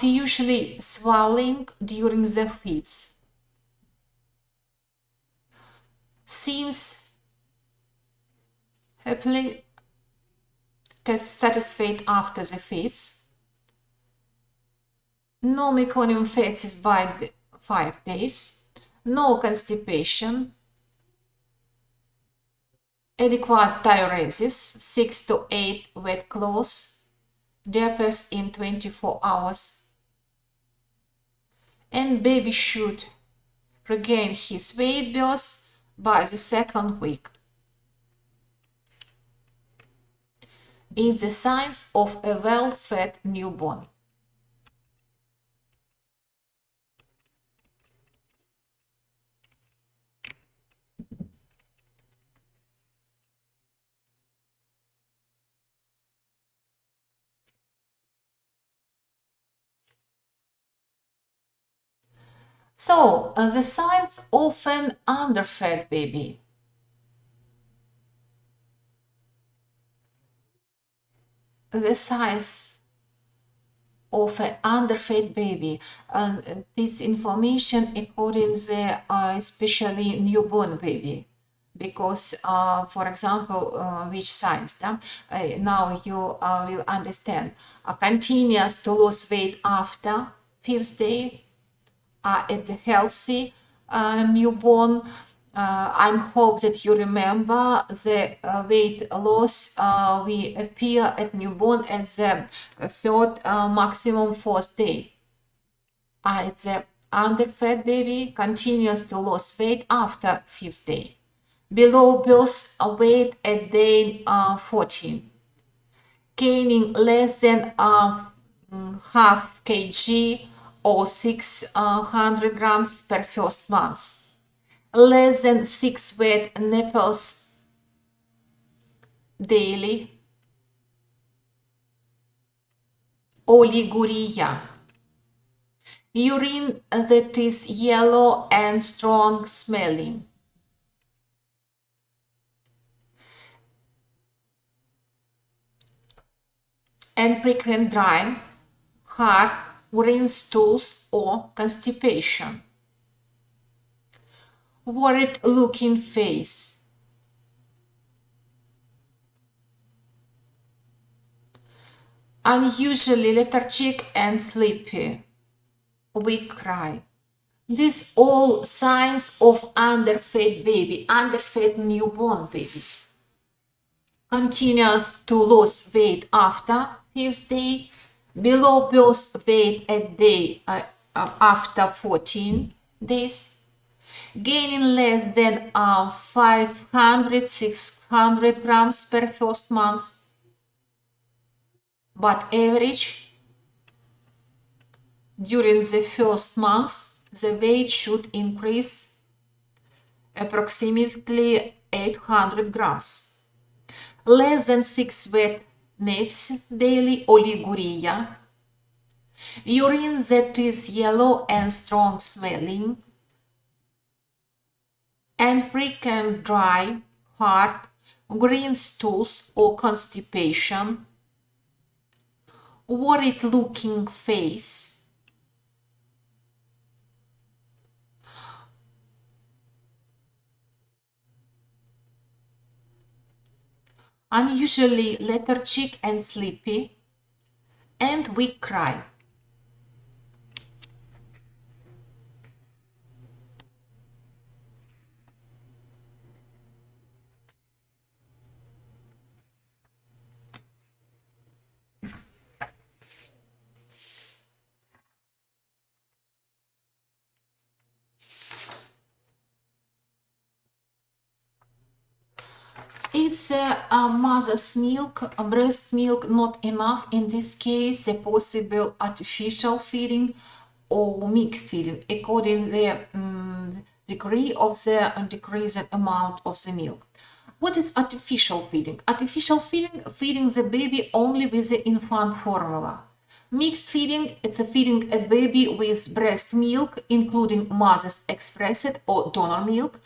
Usually swallowing during the feeds. seems happily satisfied after the feeds. No meconium feces by 5 days. No constipation. Adequate diuresis, 6 to 8 wet cloths, diapers in 24 hours. And baby should regain his weight loss by the 2nd week. It's the signs of a well-fed newborn. So, the signs of an underfed baby. The size of an underfed baby, and this information according the especially newborn baby, because for example which signs now you will understand. Continues to lose weight after 5th day, at the healthy newborn. I hope that you remember the weight loss will appear at newborn at the 3rd maximum 4th day. At the underfed baby continues to lose weight after 5th day. Below birth weight at day 14. Gaining less than half kg or 600 grams per 1st month. Less than 6 wet nipples daily. Oliguria. Urine that is yellow and strong smelling. And frequent drying, hard urine stools or constipation. Worried looking face. Unusually lethargic and sleepy. Weak cry. These all signs of underfed baby, underfed newborn baby. Continues to lose weight after 5th day, below birth weight at day after 14 days, gaining less than 500-600 grams per 1st month, but average during the 1st month the weight should increase approximately 800 grams. Less than 6 wet nips daily, oliguria. Urine that is yellow and strong smelling. And frequent dry, hard, green stools or constipation. Worried looking face. Unusually lethargic and sleepy, and weak cry. If the mother's milk, breast milk not enough, in this case the possible artificial feeding or mixed feeding according to the degree of the decreasing amount of the milk. What is artificial feeding? Artificial feeding, feeding the baby only with the infant formula. Mixed feeding, it's a feeding a baby with breast milk, including mother's expressed or donor milk,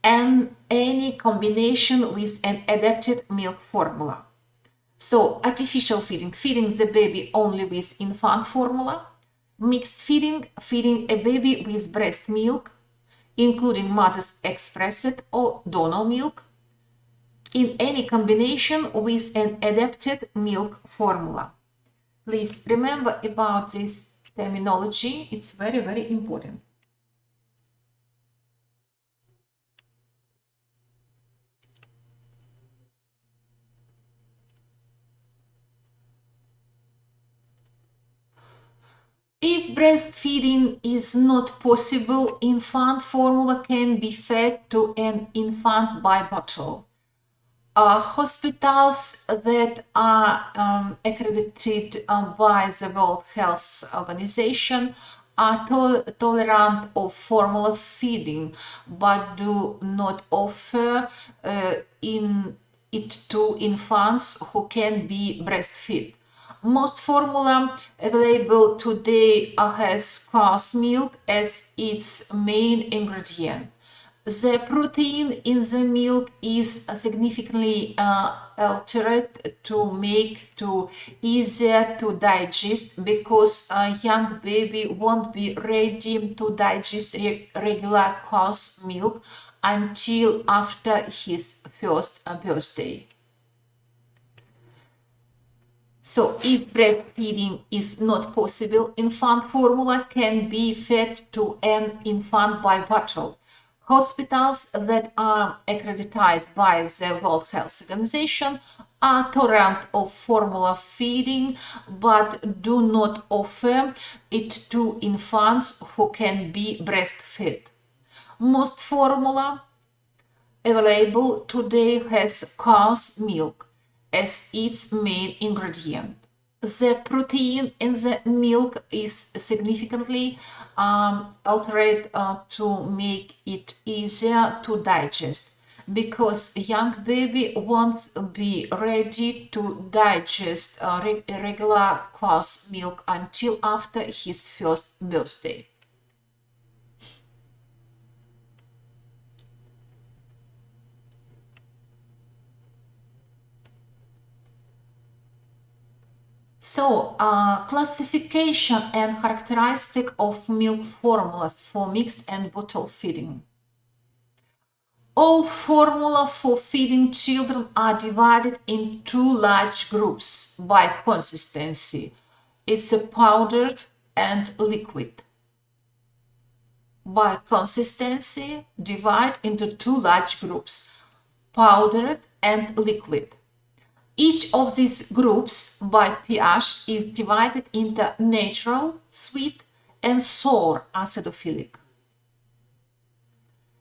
and any combination with an adapted milk formula. So, artificial feeding, feeding the baby only with infant formula. Mixed feeding, feeding a baby with breast milk, including mother's expressed or donor milk, in any combination with an adapted milk formula. Please remember about this terminology, it's very, very important. If breastfeeding is not possible, infant formula can be fed to an infant by bottle. Hospitals that are accredited by the World Health Organization are tolerant of formula feeding, but do not offer it to infants who can be breastfed. Most formula available today has cow's milk as its main ingredient. The protein in the milk is significantly altered to make it easier to digest, because a young baby won't be ready to digest regular cow's milk until after his first birthday. So if breastfeeding is not possible, infant formula can be fed to an infant by bottle. Hospitals that are accredited by the World Health Organization are tolerant of formula feeding, but do not offer it to infants who can be breastfed. Most formula available today has cow's milk as its main ingredient. The protein in the milk is significantly altered to make it easier to digest, because a young baby won't be ready to digest regular cow's milk until after his first birthday. So, classification and characteristic of milk formulas for mixed and bottle feeding. All formula for feeding children are divided in two large groups by consistency. It's a powdered and liquid. By consistency, divide into two large groups, powdered and liquid. Each of these groups by pH is divided into natural, sweet, and sour acidophilic.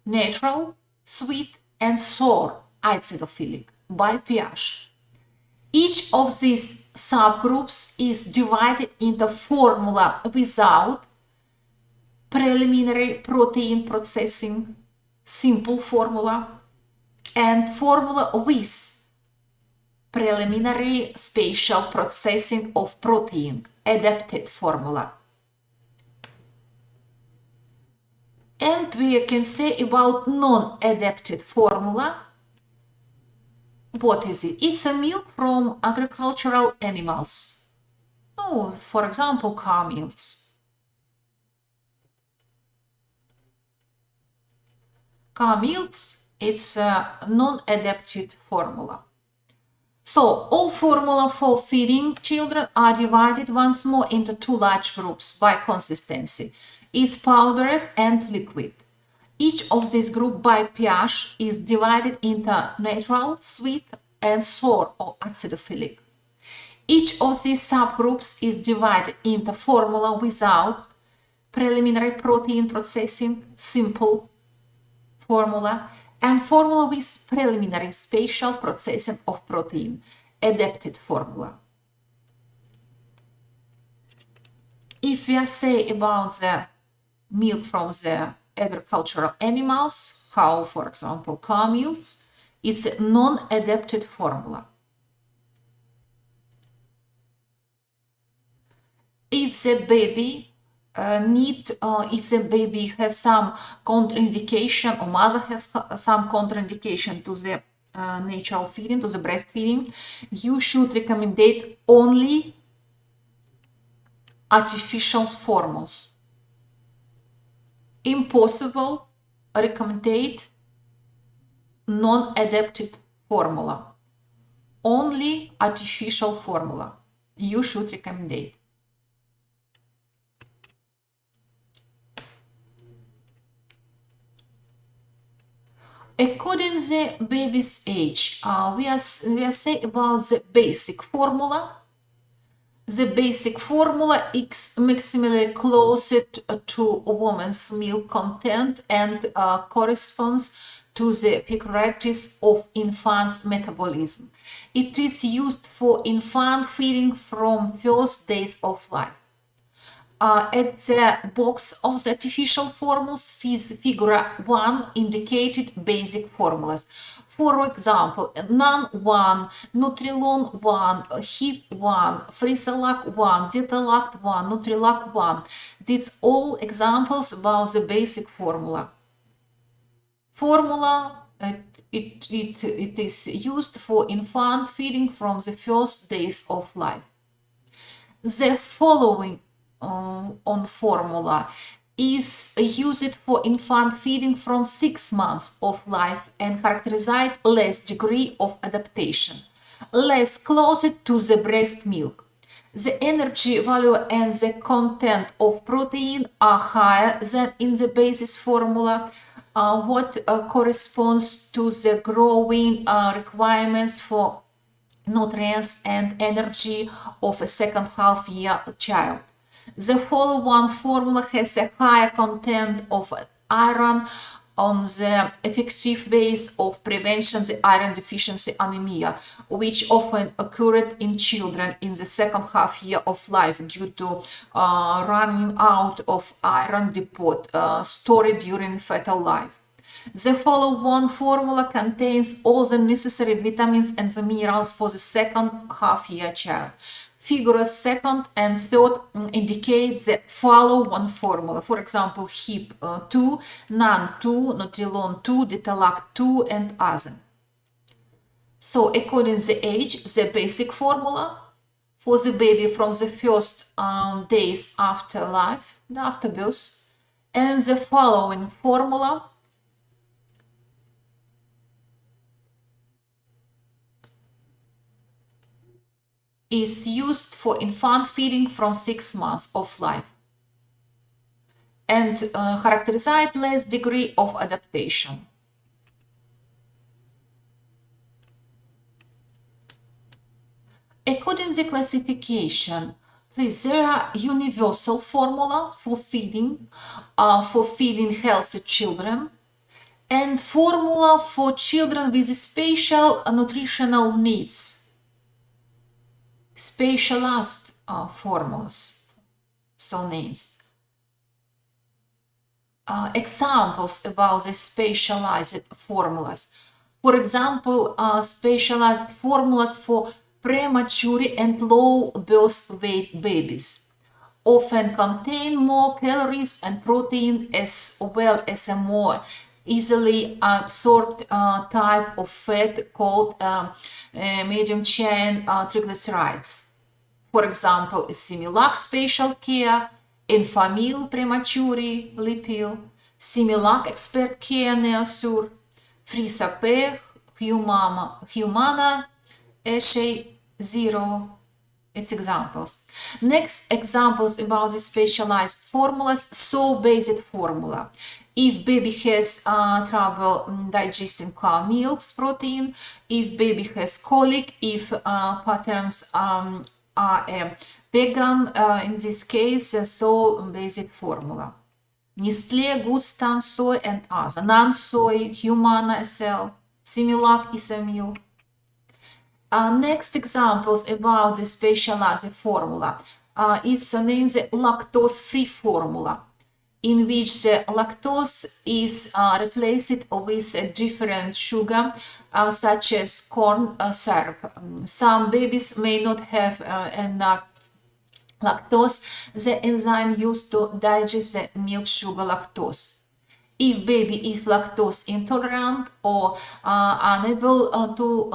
Natural, sweet, and sour acidophilic by pH. Each of these subgroups is divided into formula without preliminary protein processing, simple formula, and formula with preliminary spatial processing of protein, adapted formula. And we can say about non-adapted formula. What is it? It's a milk from agricultural animals. Oh, for example, cow milks. Cow milks, it's a non-adapted formula. So, all formula for feeding children are divided once more into two large groups by consistency. It's powdered and liquid. Each of these groups by pH is divided into natural, sweet, and sour or acidophilic. Each of these subgroups is divided into formula without preliminary protein processing, simple formula, and formula with preliminary spatial processing of protein, adapted formula. If we say about the milk from the agricultural animals, how, for example, cow milk, it's a non-adapted formula. If the baby if the baby has some contraindication, or mother has some contraindication to the natural feeding, to the breastfeeding, you should recommend only artificial formulas. Impossible recommended non-adapted formula. Only artificial formula you should recommend. According to the baby's age, we are saying about the basic formula. The basic formula is maximally closer to a woman's milk content and corresponds to the peculiarities of infant's metabolism. It is used for infant feeding from first days of life. At the box of the artificial formulas, figure 1 indicated basic formulas. For example, NAN 1, Nutrilon 1, HIP 1, Frisolac 1, Ditalact 1, Nutrilac 1. These all examples about the basic formula. It is used for infant feeding from the first days of life. The following on formula is used for infant feeding from 6 months of life and characterized less degree of adaptation, less closer to the breast milk. The energy value and the content of protein are higher than in the basis formula, what corresponds to the growing requirements for nutrients and energy of a second half year child. The following formula has a higher content of iron on the effective ways of prevention the iron deficiency anemia, which often occurred in children in the second half year of life due to running out of iron depot stored during fetal life. The following formula contains all the necessary vitamins and the minerals for the second half year child. Figures 2nd and 3rd indicate the following formula. For example, HIP 2, NAN 2, Nutrilon 2, Ditalac 2, and other. So, according to the age, the basic formula for the baby from the first days after life, after birth, and the following formula is used for infant feeding from 6 months of life and characterized less degree of adaptation. According to the classification, please, there are universal formula for feeding healthy children, and formula for children with special nutritional needs. Specialized formulas, so names. Examples about the specialized formulas. For example, specialized formulas for premature and low birth weight babies often contain more calories and protein as well as a more easily absorbed type of fat called medium chain triglycerides. For example, Similac Special Care, Enfamil Premature Lipil, Similac Expert Care Neosur, Frisaper, Humana, Eshe Zero. It's examples. Next examples about the specialized formulas. So basic formula. If baby has trouble digesting cow milk's protein, if baby has colic, if patterns are vegan, in this case, so basic formula. Nestle, Gustan, Soy, and other. Non-soy, Humana, SL, Similac, Isamil. Next examples about the specialized formula. It's named the lactose-free formula, in which the lactose is replaced with a different sugar, such as corn syrup. Some babies may not have enough lactose, the enzyme used to digest the milk sugar lactose. If baby is lactose intolerant or unable to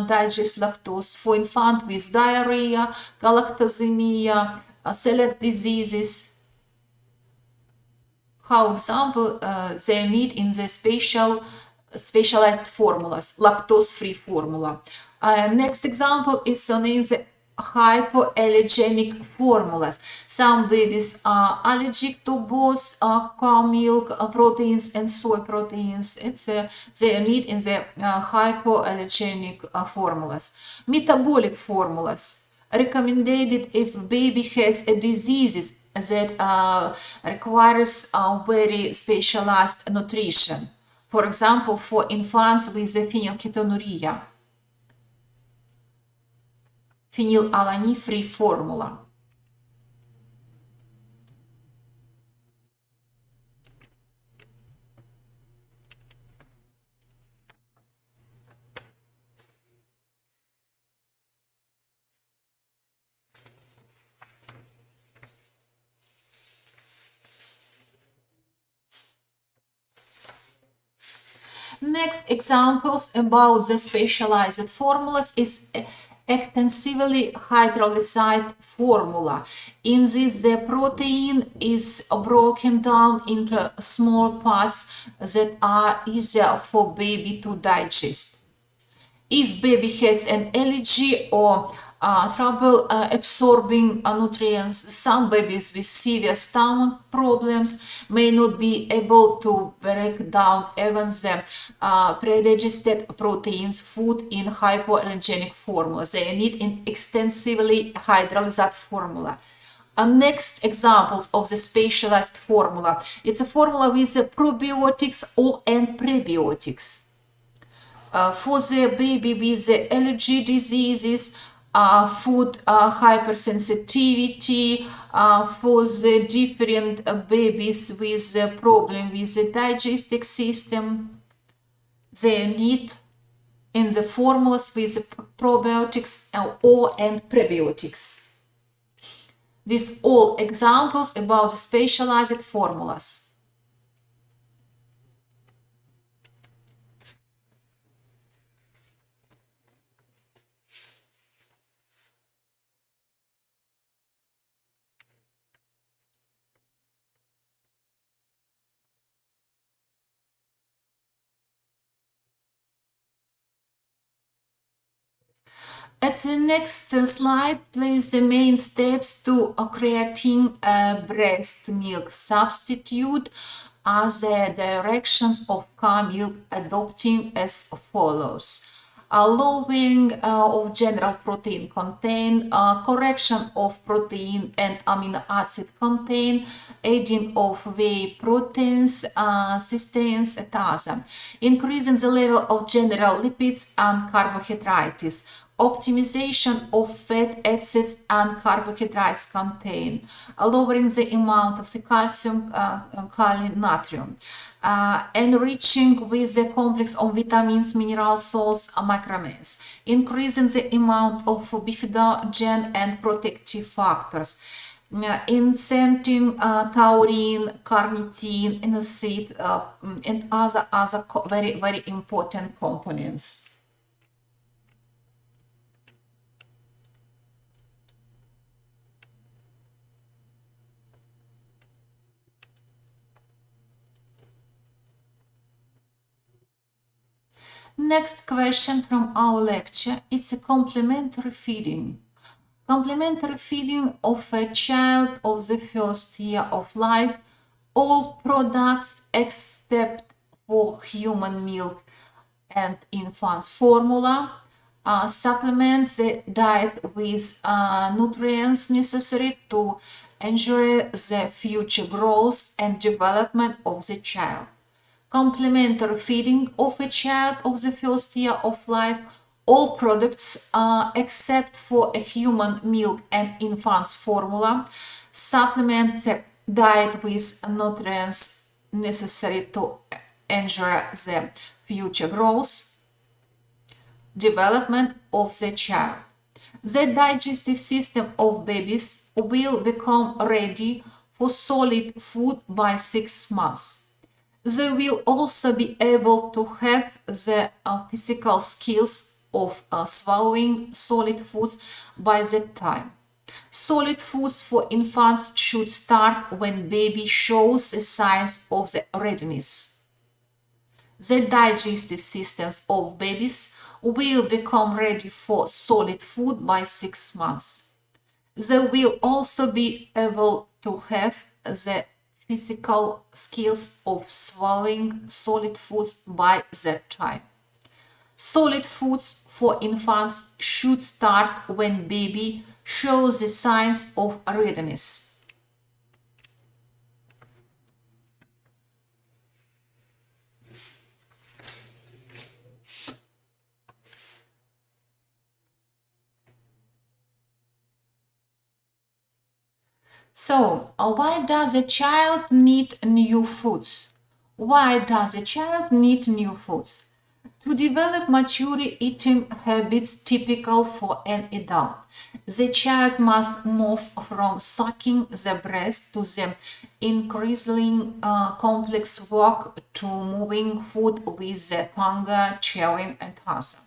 digest lactose, for infant with diarrhea, galactosemia, celiac diseases, how example they need in the specialized formulas, lactose-free formula. Next example is named the hypoallergenic formulas. Some babies are allergic to both cow milk proteins and soy proteins. It's they need in the hypoallergenic formulas. Metabolic formulas recommended if baby has a diseases that requires very specialized nutrition. For example, for infants with phenylketonuria, phenylalanine-free formula. Next examples about the specialized formulas is extensively hydrolyzed formula. In this, the protein is broken down into small parts that are easier for baby to digest. If baby has an allergy or trouble absorbing nutrients, some babies with severe stomach problems may not be able to break down even the pre-digested proteins food in hypoallergenic formula. They need an extensively hydrolyzed formula. Next examples of the specialized formula. It's a formula with probiotics or and prebiotics. For the baby with the allergy diseases, food hypersensitivity, for the different babies with the problem with the digestive system, they need in the formulas with probiotics or and prebiotics. These all examples about the specialized formulas. At the next slide, please, the main steps to creating a breast milk substitute are the directions of cow milk adopting as follows. Lowering of general protein content, correction of protein and amino acid content, adding of whey proteins, cysteines, etc. Increasing the level of general lipids and carbohydrates. Optimization of fat, acids, and carbohydrates content, lowering the amount of the calcium, kalium, natrium, enriching with the complex of vitamins, mineral salts, macramenes, increasing the amount of bifidobin and protective factors, incenting taurine, carnitine, inosite, and other very important components. Next question from our lecture, it's a complementary feeding. Complementary feeding of a child of the first year of life, all products except for human milk and infant's formula, supplement the diet with nutrients necessary to ensure the future growth and development of the child. Complementary feeding of a child of the first year of life, all products except for a human milk and infant's formula supplement the diet with nutrients necessary to ensure the future growth, development of the child. The digestive system of babies will become ready for solid food by 6 months. They will also be able to have the physical skills of swallowing solid foods by that time. Solid foods for infants should start when baby shows the signs of the readiness. The digestive systems of babies will become ready for solid food by 6 months. They will also be able to have the physical skills of swallowing solid foods by that time. Solid foods for infants should start when baby shows the signs of readiness. So, why does a child need new foods? Why does a child need new foods? To develop mature eating habits typical for an adult, the child must move from sucking the breast to the increasingly complex work to moving food with the tongue, chewing, and other.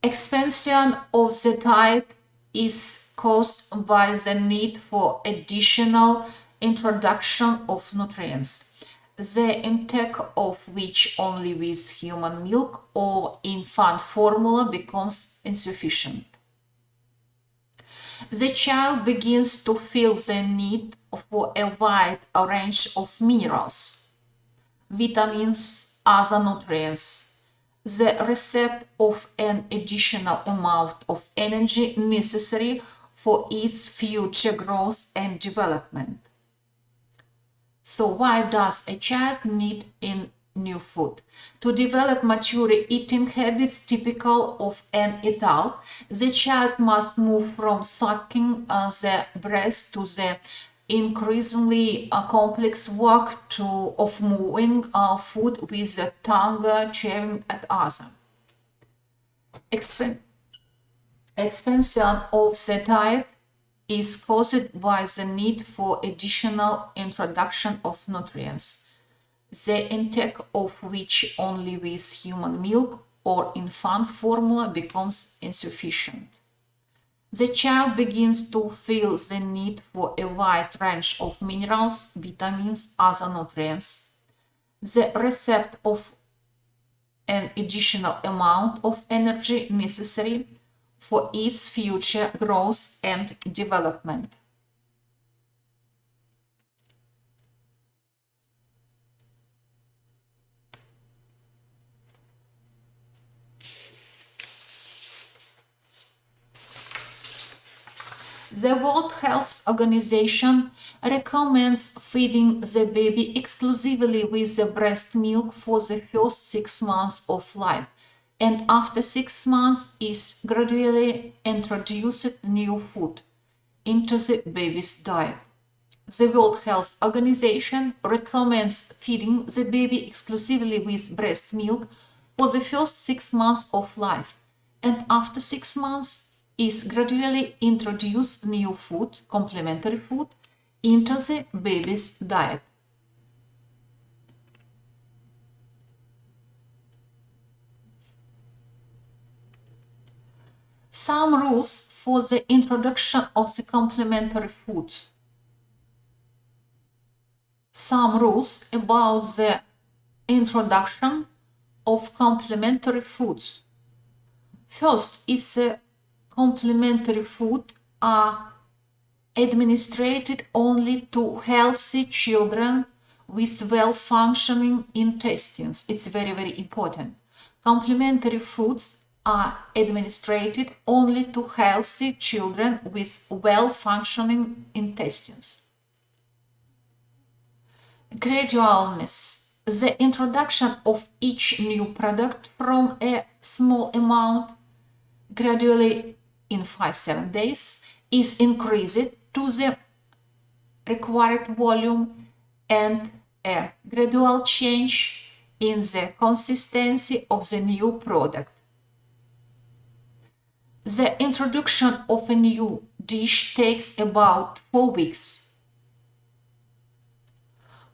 Expansion of the diet is caused by the need for additional introduction of nutrients, the intake of which only with human milk or infant formula becomes insufficient. The child begins to feel the need for a wide range of minerals, vitamins, other nutrients, the receipt of an additional amount of energy necessary for its future growth and development. So why does a child need new food? To develop mature eating habits typical of an adult, the child must move from sucking the breast to the increasingly complex work of moving food with the tongue, chewing, and other. Expansion of the diet is caused by the need for additional introduction of nutrients, the intake of which only with human milk or infant formula becomes insufficient. The child begins to feel the need for a wide range of minerals, vitamins, other nutrients, the receipt of an additional amount of energy necessary for its future growth and development. The World Health Organization recommends feeding the baby exclusively with the breast milk for the first 6 months of life, and after 6 months is gradually introduced new food into the baby's diet. The World Health Organization recommends feeding the baby exclusively with breast milk for the first 6 months of life, and after 6 months is gradually introduce new food, complementary food, into the baby's diet. Some rules for the introduction of the complementary food. Some rules about the introduction of complementary foods. First, it's a complementary food are administered only to healthy children with well-functioning intestines. It's very, very important. Complementary foods are administered only to healthy children with well-functioning intestines. Gradualness. The introduction of each new product from a small amount gradually in 5-7 days is increased to the required volume, and a gradual change in the consistency of the new product. The introduction of a new dish takes about 4 weeks.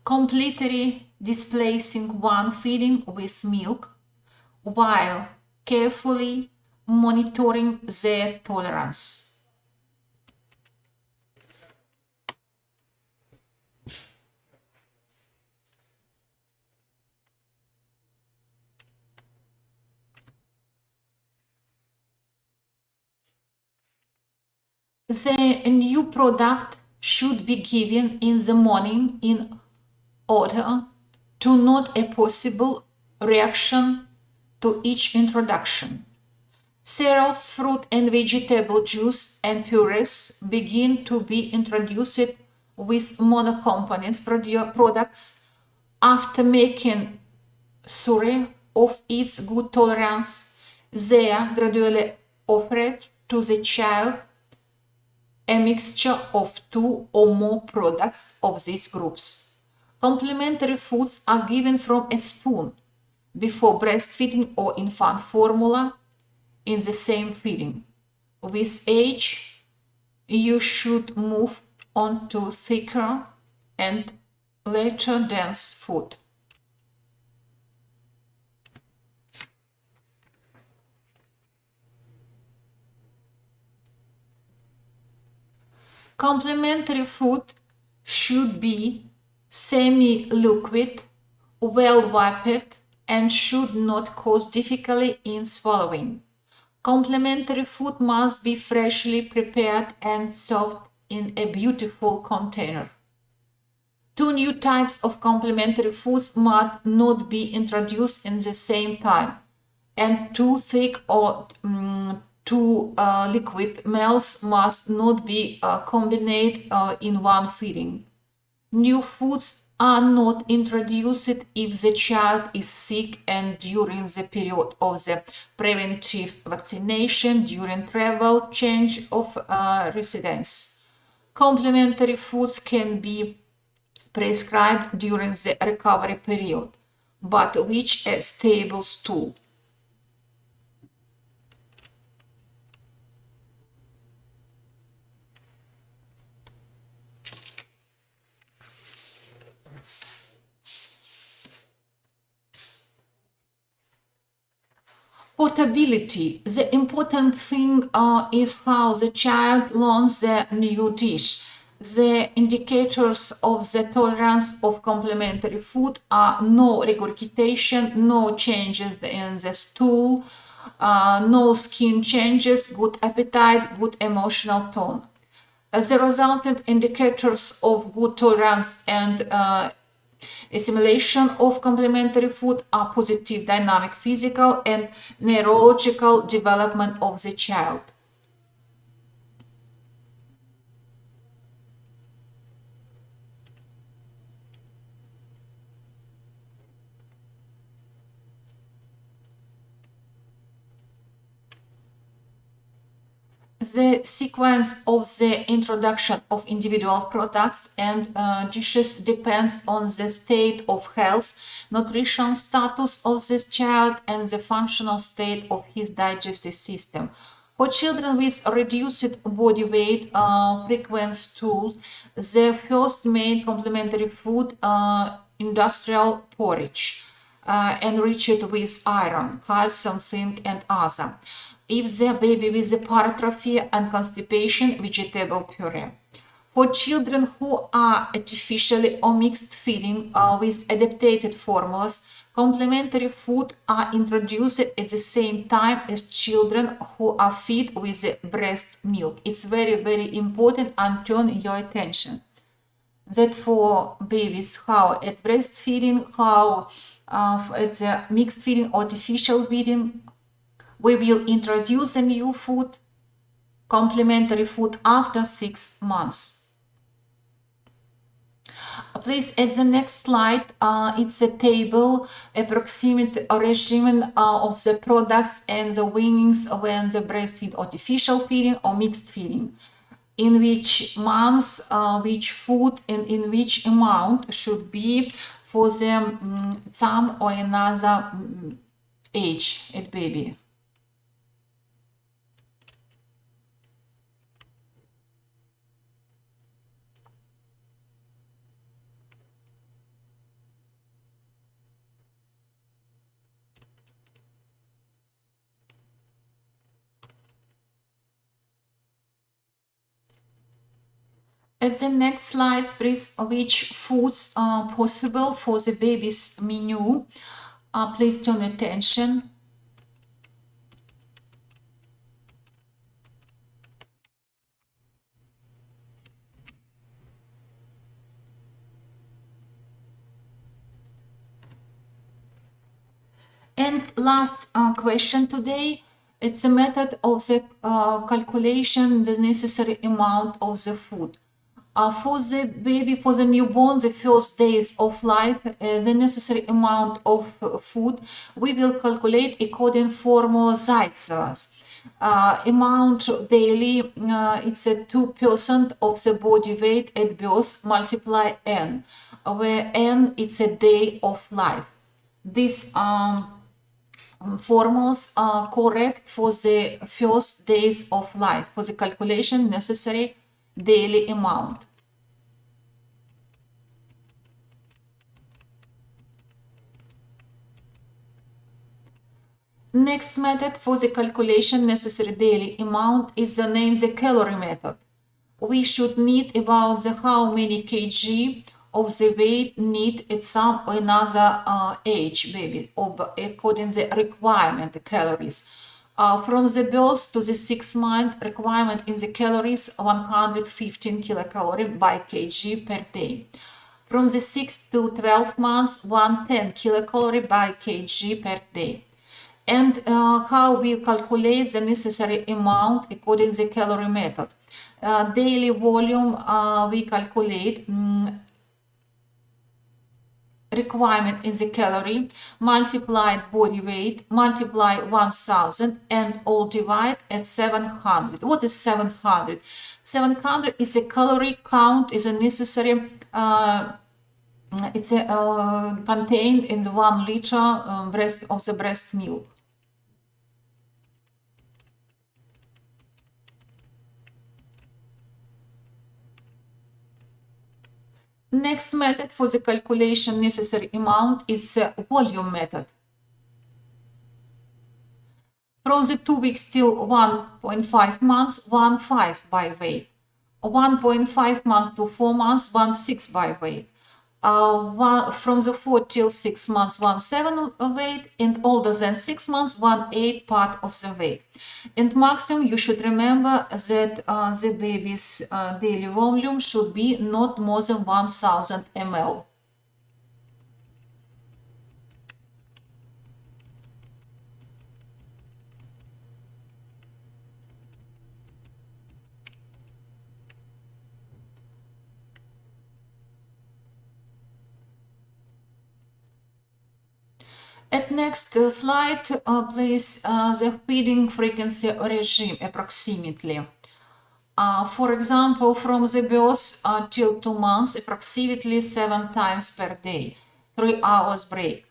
Completely displacing one feeding with milk while carefully monitoring their tolerance. The new product should be given in the morning in order to note a possible reaction to each introduction. Cereals, fruit and vegetable juice and purees begin to be introduced with monocomponents products after making sure of its good tolerance. They are gradually offered to the child a mixture of two or more products of these groups. Complementary foods are given from a spoon before breastfeeding or infant formula in the same feeding. With age, you should move on to thicker and later dense food. Complementary food should be semi-liquid, well wiped, and should not cause difficulty in swallowing. Complementary food must be freshly prepared and served in a beautiful container. Two new types of complementary foods must not be introduced in the same time, and too thick or too liquid meals must not be combined in one feeding. New foods are not introduced if the child is sick and during the period of the preventive vaccination, during travel, change of residence. Complementary foods can be prescribed during the recovery period, but with a stable stool. Portability. The important thing is how the child learns the new dish. The indicators of the tolerance of complementary food are no regurgitation, no changes in the stool, no skin changes, good appetite, good emotional tone. The resultant indicators of good tolerance and assimilation of complementary food are positive dynamic physical and neurological development of the child. The sequence of the introduction of individual products and dishes depends on the state of health, nutrition status of this child, and the functional state of his digestive system. For children with reduced body weight, frequent stools, the first main complementary food, industrial porridge, enriched with iron, calcium, zinc, and other. If the baby with paratrophy and constipation, vegetable puree. For children who are artificially or mixed feeding with adapted formulas, complementary food are introduced at the same time as children who are fed with breast milk. It's very, very important, and turn your attention that for babies, how at breastfeeding, how at mixed feeding, artificial feeding, we will introduce a new food, complementary food, after 6 months. Please, at the next slide, it's a table, approximate regimen of the products and the weanings when the breastfeed, artificial feeding or mixed feeding. In which months, which food and in which amount should be for the some or another age at baby. At the next slides, please, which foods are possible for the baby's menu. Please turn attention. And last question today, it's a method of the calculation the necessary amount of the food. For the baby, for the newborn, the first days of life, the necessary amount of food, we will calculate according formula Zaitsevas. Amount daily, it's a 2% of the body weight at birth multiply n, where n it's a day of life. These formulas are correct for the first days of life for the calculation necessary daily amount. Next method for the calculation necessary daily amount is the name the calorie method. We should need about the how many kg of the weight need at some or another age baby according the requirement the calories. From the birth to the 6-month requirement in the calories 115 kilocalorie by kg per day. From the 6 to 12 months 110 kilocalorie by kg per day. And how we calculate the necessary amount according to the calorie method. Daily volume we calculate requirement in the calorie multiplied body weight multiply 1000 and all divide at 700. What is 700? 700 is a calorie count is a necessary it's contained in the 1 liter breast of the breast milk. Next method for the calculation necessary amount is the volume method. From the 2 weeks till 1.5 months, 1.5 by weight. 1.5 months to 4 months, 1.6 by weight. From the 4 till 6 months, 1.7 weight, and older than 6 months, 1.8 part of the weight. And maximum, you should remember that the baby's daily volume should be not more than 1000 ml. At next slide, please, the feeding frequency regime approximately. For example, from the birth till 2 months, approximately 7 times per day, 3 hours break.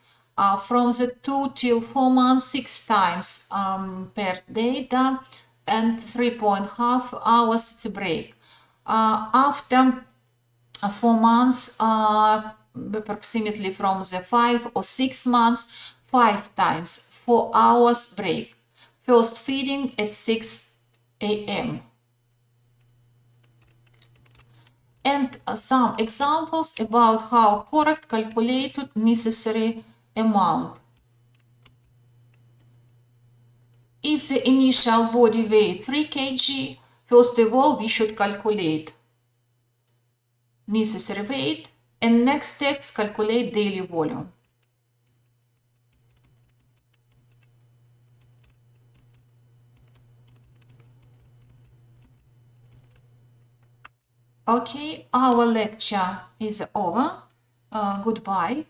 From the 2 till 4 months, 6 times per day, and 3.5 hours it's a break. After 4 months, approximately from the 5 or 6 months, 5 times 4 hours break. First feeding at 6 a.m. And some examples about how correct calculated necessary amount. If the initial body weight 3 kg, first of all we should calculate necessary weight, and next steps calculate daily volume. Okay, our lecture is over. Goodbye.